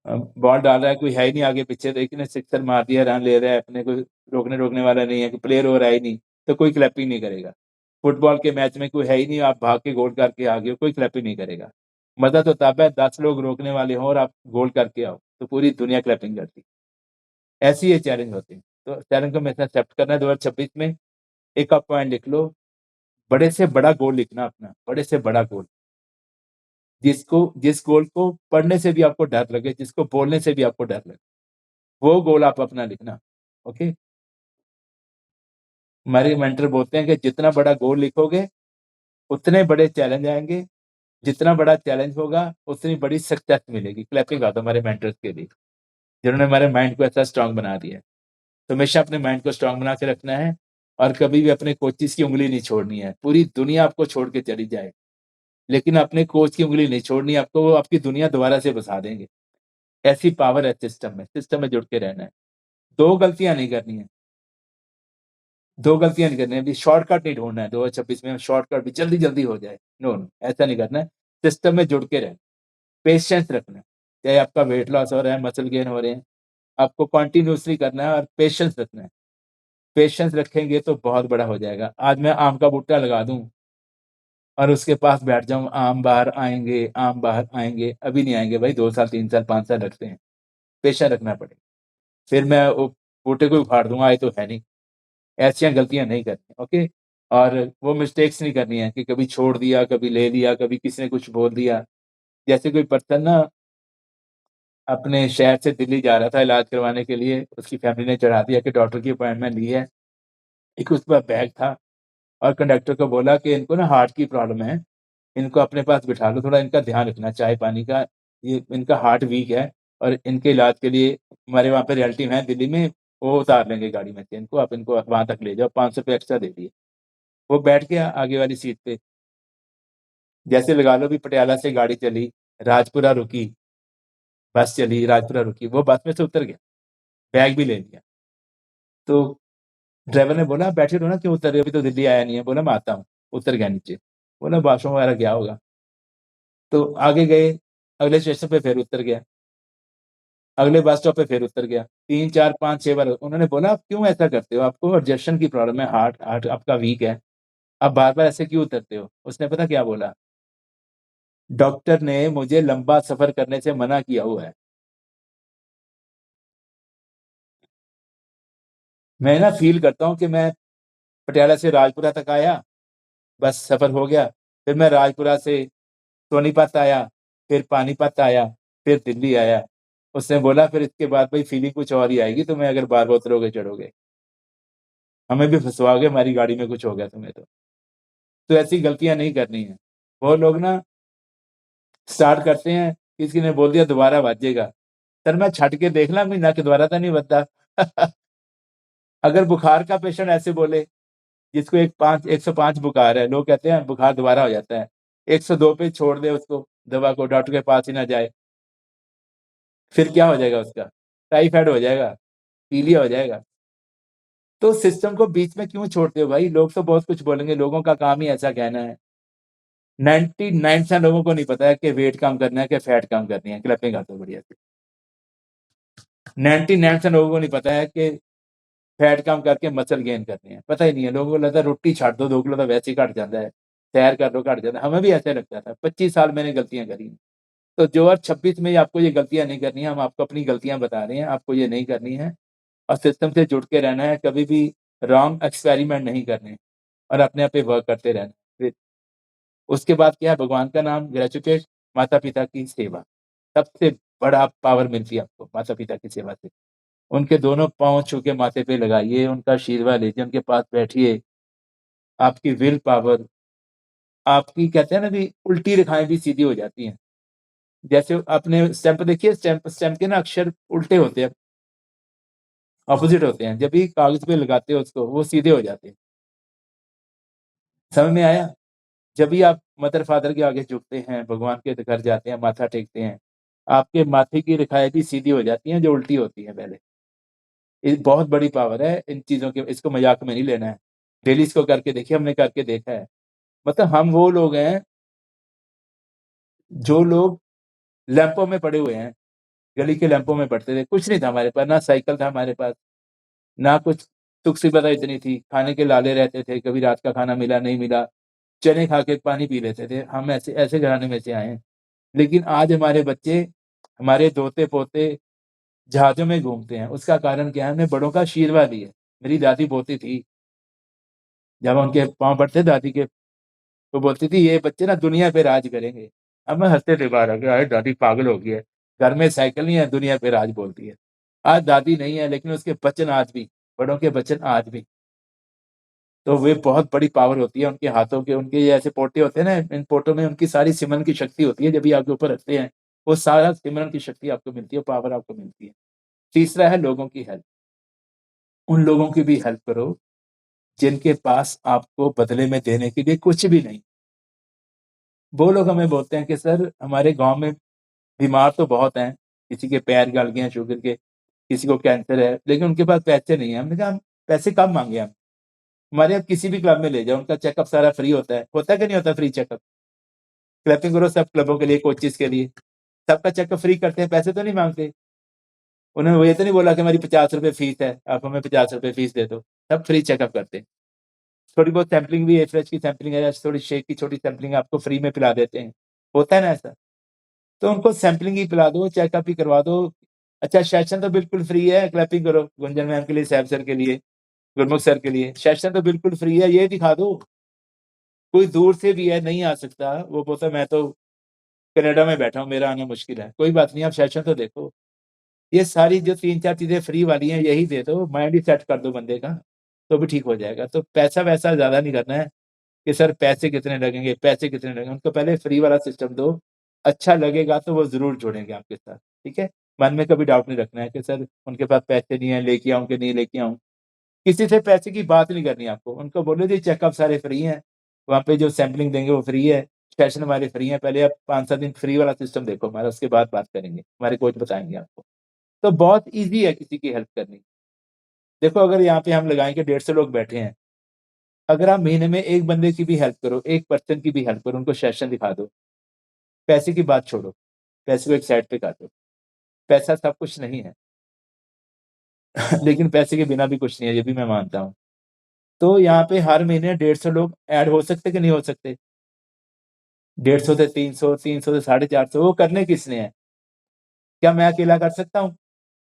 बॉल डाल रहा है, कोई है ही नहीं आगे पीछे, तो एक ने सिक्सर मार दिया, रन ले रहा है, अपने को रोकने वाला नहीं है, कि प्लेयर हो रहा ही नहीं, तो कोई क्लैपिंग नहीं करेगा। फुटबॉल के मैच में कोई है ही नहीं, आप भाग के गोल करके आ गए हो, कोई क्लैपिंग नहीं करेगा। मजा तो तब है 10 लोग रोकने वाले हो और आप गोल करके आओ, तो पूरी दुनिया क्लैपिंग करती। ऐसी ये चैलेंज होती है। तो चैलेंज को हमेशा एक्सेप्ट करना है। 2026 में एक आप पॉइंट लिख लो, बड़े से बड़ा गोल लिखना अपना, बड़े से बड़ा गोल, जिस गोल को पढ़ने से भी आपको डर लगे, जिसको बोलने से भी आपको डर लगे, वो गोल आप अपना लिखना। ओके, हमारे मेंटर बोलते हैं कि जितना बड़ा गोल लिखोगे उतने बड़े चैलेंज आएंगे, जितना बड़ा चैलेंज होगा उतनी बड़ी सक्सेस मिलेगी। क्लैपिंग आता हमारे मेंटर्स के लिए, जिन्होंने हमारे माइंड को ऐसा स्ट्रांग बना दिया है। तो हमेशा अपने माइंड को स्ट्रांग बना के रखना है और कभी भी अपने कोचिस की उंगली नहीं छोड़नी है। पूरी दुनिया आपको छोड़ के चली जाए, लेकिन अपने कोच की उंगली नहीं छोड़नी आपको, वो आपकी दुनिया दोबारा से बसा देंगे। ऐसी पावर है सिस्टम में जुड़ के रहना है। 2 गलतियां नहीं करनी है, 2 गलतियां नहीं करनी है। अभी शॉर्टकट नहीं ढूंढना है 2026 में, शॉर्टकट भी जल्दी हो जाए, नो, ऐसा नहीं करना है। सिस्टम में जुड़ के रहना, पेशेंस रखना है। चाहे आपका वेट लॉस हो रहा है, मसल गेन हो रहे हैं, आपको कंटिन्यूअसली करना है और पेशेंस रखना है। पेशेंस रखेंगे तो बहुत बड़ा हो जाएगा। आज मैं आम का बूटा लगा दूं और उसके पास बैठ जाऊं, आम बाहर आएंगे, आम बाहर आएंगे, अभी नहीं आएंगे भाई, 2 साल 3 साल 5 साल रखते हैं, पेशेंस रखना पड़ेगा। फिर मैं वो बूटे को उखाड़ दूंगा, आए तो है नहीं। ऐसी गलतियां नहीं करनी, ओके। और वो मिस्टेक्स नहीं करनी है कि कभी छोड़ दिया, कभी ले लिया, कभी किसी ने कुछ बोल दिया। जैसे कोई पर्सन ना अपने शहर से दिल्ली जा रहा था इलाज करवाने के लिए, उसकी फैमिली ने चढ़ा दिया कि डॉक्टर की अपॉइंटमेंट ली है। एक उस पर बैग था और कंडक्टर को बोला कि इनको ना हार्ट की प्रॉब्लम है, इनको अपने पास बिठा लो, थोड़ा इनका ध्यान रखना, चाय पानी का, ये इनका हार्ट वीक है और इनके इलाज के लिए हमारे वहाँ पे रिलेटिव हैं दिल्ली में, वो उतार लेंगे गाड़ी में से इनको, आप इनको वहां तक ले जाओ, 500 रुपये एक्स्ट्रा दे दिए। वो बैठ गया आगे वाली सीट पे। जैसे लगा लो भी पटियाला से गाड़ी चली, राजपुरा रुकी, बस चली, राजपुरा रुकी, वो बस में से उतर गया, बैग भी ले लिया। तो ड्राइवर ने बोला बैठे रहो ना, क्यों उतर रहे हो, अभी तो दिल्ली आया नहीं है। बोला मैं आता हूँ, उतर गया नीचे। बोला वॉशरूम वगैरह गया होगा। तो आगे गए, अगले स्टेशन पे फिर उतर गया, अगले बस स्टॉप पे फिर उतर गया, 3 4 5 6 बार। उन्होंने बोला आप क्यों ऐसा करते हो, आपको अर्जेशन की प्रॉब्लम है, हार्ट आपका वीक है, आप बार बार ऐसे क्यों उतरते हो। उसने पता क्या बोला, डॉक्टर ने मुझे लंबा सफर करने से मना किया हुआ है। मैं ना फील करता हूँ कि मैं पटियाला से राजपुरा तक आया, बस सफर हो गया, फिर मैं राजपुरा से सोनीपत आया, फिर पानीपत आया, फिर दिल्ली आया। उसने बोला फिर इसके बाद भाई फीलिंग कुछ और ही आएगी तुम्हें, अगर बार बार उतरोगे चढ़ोगे, हमें भी फंसवाओगे, हमारी गाड़ी में कुछ हो गया तुम्हें तो ऐसी गलतियां नहीं करनी है। वो लोग ना स्टार्ट करते हैं, किसी ने बोल दिया दोबारा बजेगा, सर मैं छट के देख ला महीना के दोबारा तो नहीं बजता अगर बुखार का पेशेंट ऐसे बोले, जिसको 105 बुखार है, लोग कहते हैं बुखार दोबारा हो जाता है, 102 पे छोड़ दे उसको दवा को, डॉक्टर के पास ही ना जाए, फिर क्या हो जाएगा उसका? टाइफाइड हो जाएगा, पीलिया हो जाएगा। तो सिस्टम को बीच में क्यों छोड़ते हो भाई? लोग तो बहुत कुछ बोलेंगे, लोगों का काम ही ऐसा कहना है। 99% लोगों को नहीं पता है कि वेट कम करना है कि फैट कम करनी है। क्लैपिंग आता है बढ़िया से। 99% लोगों को नहीं पता है कि फैट कम करके मसल गेन करनी है, पता ही नहीं है। लोगों को लगता है रोटी छाट दो 2 किलो तो वैसे ही घट जाता है, सैर कर लो घट जाता है। हमें भी ऐसे लगता था, 25 साल मैंने गलतियां करी। तो 2026 में आपको ये गलतियां नहीं करनी है, हम आपको अपनी गलतियां बता रहे हैं, आपको ये नहीं करनी है और सिस्टम से जुड़ के रहना है, कभी भी रॉन्ग एक्सपेरिमेंट नहीं करने और अपने आप पे वर्क करते रहना। फिर उसके बाद क्या है? भगवान का नाम, ग्रेजुएट, माता पिता की सेवा, सबसे बड़ा पावर मिलती है आपको माता पिता की सेवा से। उनके दोनों पांव छू के माथे पे लगाइए, उनका आशीर्वाद लीजिए, उनके पास बैठिए। आपकी विल पावर, आपकी कहते हैं ना भी उल्टी रेखाएं भी सीधी हो जाती हैं। जैसे आपने स्टैंप देखिए, स्टैंप के ना अक्षर उल्टे होते हैं, ऑपोजिट होते हैं, जब भी कागज पे लगाते हो उसको वो सीधे हो जाते हैं। समझ में आया? जब भी आप मदर फादर के आगे झुकते हैं, भगवान के घर जाते हैं, माथा टेकते हैं, आपके माथे की रेखाएं भी सीधी हो जाती हैं जो उल्टी होती हैं पहले। ये बहुत बड़ी पावर है इन चीजों के, इसको मजाक में नहीं लेना है। डेली इसको करके देखिए, हमने करके देखा है। मतलब हम वो लोग हैं जो लोग लैंपों में पड़े हुए हैं, गली के लैंपों में पड़ते थे, कुछ नहीं था हमारे पास, ना साइकिल था हमारे पास, ना कुछ सुख सुविधा इतनी थी, खाने के लाले रहते थे, कभी रात का खाना मिला नहीं मिला, चने खा के पानी पी लेते थे। हम ऐसे ऐसे घराने में से आए हैं। लेकिन आज हमारे बच्चे, हमारे दोते पोते जहाजों में घूमते हैं। उसका कारण क्या है? हमने बड़ों का आशीर्वाद लिया। मेरी दादी बोलती थी, जब उनके पाँव पड़ते दादी के, तो बोलती थी ये बच्चे ना दुनिया पे राज करेंगे। अब मैं हंसते थे बाहर, अरे दादी पागल हो गई है, घर में साइकिल नहीं है, दुनिया पे राज बोलती है। आज दादी नहीं है, लेकिन उसके वचन आज भी, बड़ों के वचन आज भी, तो वे बहुत बड़ी पावर होती है उनके हाथों के। उनके ये ऐसे पोटे होते हैं ना, इन पोटों में उनकी सारी सिमरन की शक्ति होती है। जब भी आपके ऊपर रखते हैं, वो सारा सिमरन की शक्ति आपको मिलती है, पावर आपको मिलती है। तीसरा है लोगों की हेल्प। उन लोगों की भी हेल्प करो जिनके पास आपको बदले में देने के लिए कुछ भी नहीं। वो लोग हमें बोलते हैं कि सर हमारे गांव में बीमार तो बहुत हैं, किसी के पैर गल गए हैं शुगर के, किसी को कैंसर है, लेकिन उनके पास पैसे नहीं है। हमने कहा हम पैसे कब मांगे? हम हमारे आप किसी भी क्लब में ले जाओ, उनका चेकअप सारा फ्री होता है कि नहीं होता? Free checkup. क्लैपिंग करो सब क्लबों के लिए, कोचेस के लिए, सबका चेकअप फ्री करते हैं, पैसे तो नहीं मांगते। उन्होंने वो ये तो नहीं बोला कि हमारी 50 रुपए फीस है, आप हमें 50 रुपए फीस दे दो। सब फ्री चेकअप करते हैं। थोड़ी बहुत सैंपलिंग भी, एफरेज की सैंपलिंग है, थोड़ी शेक की छोटी सैंपलिंग आपको फ्री में पिला देते हैं। होता है ना ऐसा? तो उनको सैंपलिंग ही पिला दो, चेकअप ही करवा दो। अच्छा सेशन तो बिल्कुल फ्री है, क्लैपिंग करो गुंजन मैम के लिए, सैब सर के लिए, गुरमुख सर के लिए, सेशन तो बिल्कुल फ्री है, ये दिखा दो। कोई दूर से भी है, नहीं आ सकता, वो बोलता मैं तो कनाडा में बैठा हूँ, मेरा आना मुश्किल है। कोई बात नहीं, आप सेशन तो देखो। ये सारी जो 3-4 चीजें फ्री वाली हैं, यही दे दो, माइंड ही सेट कर दो बंदे का, तो भी ठीक हो जाएगा। तो पैसा वैसा ज्यादा नहीं करना है कि सर पैसे कितने लगेंगे, पैसे कितने लगेंगे। उनको पहले फ्री वाला सिस्टम दो, अच्छा लगेगा तो वो जरूर जुड़ेंगे आपके साथ। ठीक है, मन में कभी डाउट नहीं रखना है कि सर उनके पास पैसे नहीं है, लेके आऊं कि नहीं लेके आऊं। किसी से पैसे की बात नहीं करनी आपको। उनको बोलो जी चेकअप सारे फ्री हैं, वहाँ पे जो सैंपलिंग देंगे वो फ्री है, सेशन हमारे फ्री है। पहले आप 5-7 दिन फ्री वाला सिस्टम देखो हमारा, उसके बाद बात करेंगे, हमारे कोच बताएंगे आपको। तो बहुत ईजी है किसी की हेल्प करनी। देखो अगर यहाँ पे हम लगाएंगे 150 लोग बैठे हैं, अगर आप महीने में एक बंदे की भी हेल्प करो, एक पर्सन की भी हेल्प करो, उनको सेशन दिखा दो, पैसे की बात छोड़ो, पैसे को एक साइड पे कर दो। पैसा सब कुछ नहीं है लेकिन पैसे के बिना भी कुछ नहीं है, ये भी मैं मानता हूँ। तो यहाँ पे हर महीने 150 लोग ऐड हो सकते कि नहीं हो सकते? 150 से 300, 300 से 450, वो करने किसने है? क्या मैं अकेला कर सकता हूँ?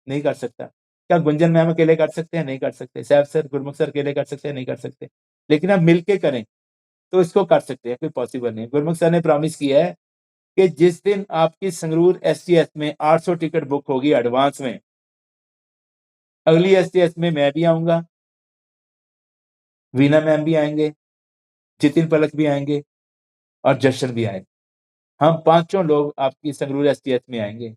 नहीं कर सकता। क्या गुंजन मैम अकेले कर सकते हैं? नहीं कर सकते। सैफ सर, गुरमुख सर अकेले कर सकते हैं? नहीं कर सकते। लेकिन आप मिलके करें तो इसको कर सकते हैं, कोई पॉसिबल नहीं है। गुरमुख सर ने प्रॉमिस किया है कि जिस दिन आपकी संगरूर एसटीएस में 800 टिकट बुक होगी एडवांस में, अगली एसटीएस में मैं भी आऊंगा, वीना मैम भी आएंगे, जितिन पलक भी आएंगे और जशन भी आएंगे। हम 5 लोग आपकी संगरूर एसटीएस में आएंगे।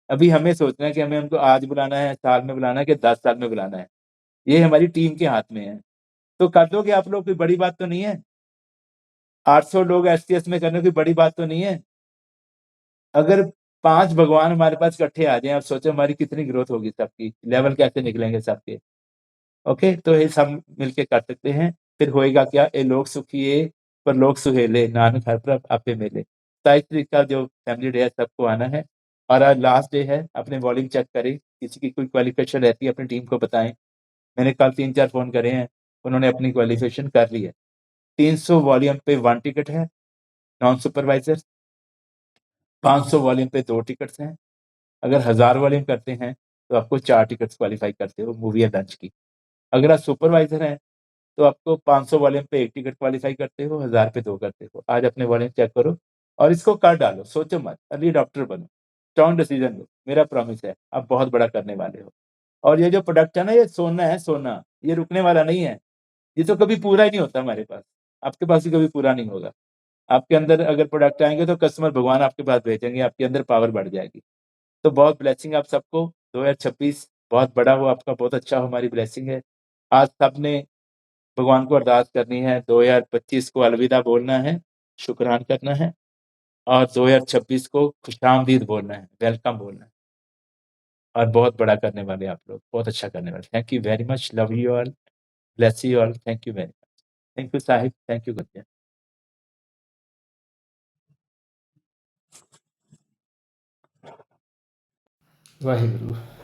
अभी हमें सोचना है कि हमें उनको आज बुलाना है, साल में बुलाना है कि 10 साल में बुलाना है। ये हमारी टीम के हाथ में है। तो कर दोगे आप लोग, कोई बड़ी बात तो नहीं है। 800 लोग STS में करने की बड़ी बात तो नहीं है। अगर 5 भगवान हमारे पास इकट्ठे आ जाए, आप सोचो हमारी कितनी ग्रोथ होगी, सबकी लेवल कैसे निकलेंगे सबके। ओके, तो ये सब मिलके कर सकते हैं। फिर होएगा क्या, ए लोग सुखिए पर लोग सुहेले, नानक हर प्रभ आपे मेले। 27 तारीख का जो फैमिली डे है सबको आना है। और आज लास्ट डे है, अपने वॉल्यूम चेक करें, किसी की कोई क्वालिफिकेशन रहती है अपनी टीम को बताएं। मैंने कल 3-4 फोन करे हैं, उन्होंने अपनी क्वालिफिकेशन कर ली है। 300 वॉल्यूम पे 1 टिकट है नॉन सुपरवाइजर, 500 वॉल्यूम पे 2 टिकट्स हैं। अगर 1000 वॉल्यूम करते हैं तो आपको 4 टिकट्स क्वालिफाई करते हो मूवी या लंच की। अगर आप सुपरवाइजर हैं तो आपको 500 वॉल्यूम पे 1 टिकट क्वालिफाई करते हो, 1000 पे 2 करते हो। आज अपने वॉल्यूम चेक करो और इसको कर डालो, सोचो मत, अर्ली डॉक्टर बनो, स्ट्रॉन्ग डिसीजन लो। मेरा प्रॉमिस है आप बहुत बड़ा करने वाले हो। और ये जो प्रोडक्ट है ना, ये सोना है, सोना, ये रुकने वाला नहीं है। ये तो कभी पूरा ही नहीं होता हमारे पास, आपके पास भी कभी पूरा नहीं होगा। आपके अंदर अगर प्रोडक्ट आएंगे तो कस्टमर भगवान आपके पास भेजेंगे, आपके अंदर पावर बढ़ जाएगी। तो बहुत ब्लेसिंग आप सबको, 2026 बहुत बड़ा हो आपका, बहुत अच्छा हो, हमारी ब्लेसिंग है। आज सबने भगवान को अरदास करनी है, 2025 को अलविदा बोलना है, शुक्रान करना है, और 2026 को खुशामदीद बोलना है, वेलकम बोलना है। और बहुत बड़ा करने वाले आप लोग, बहुत अच्छा करने वाले। Thank you very much, love you all, bless you all, thank you very much. Thank you Sahib, thank you Gujjar. Waheguru.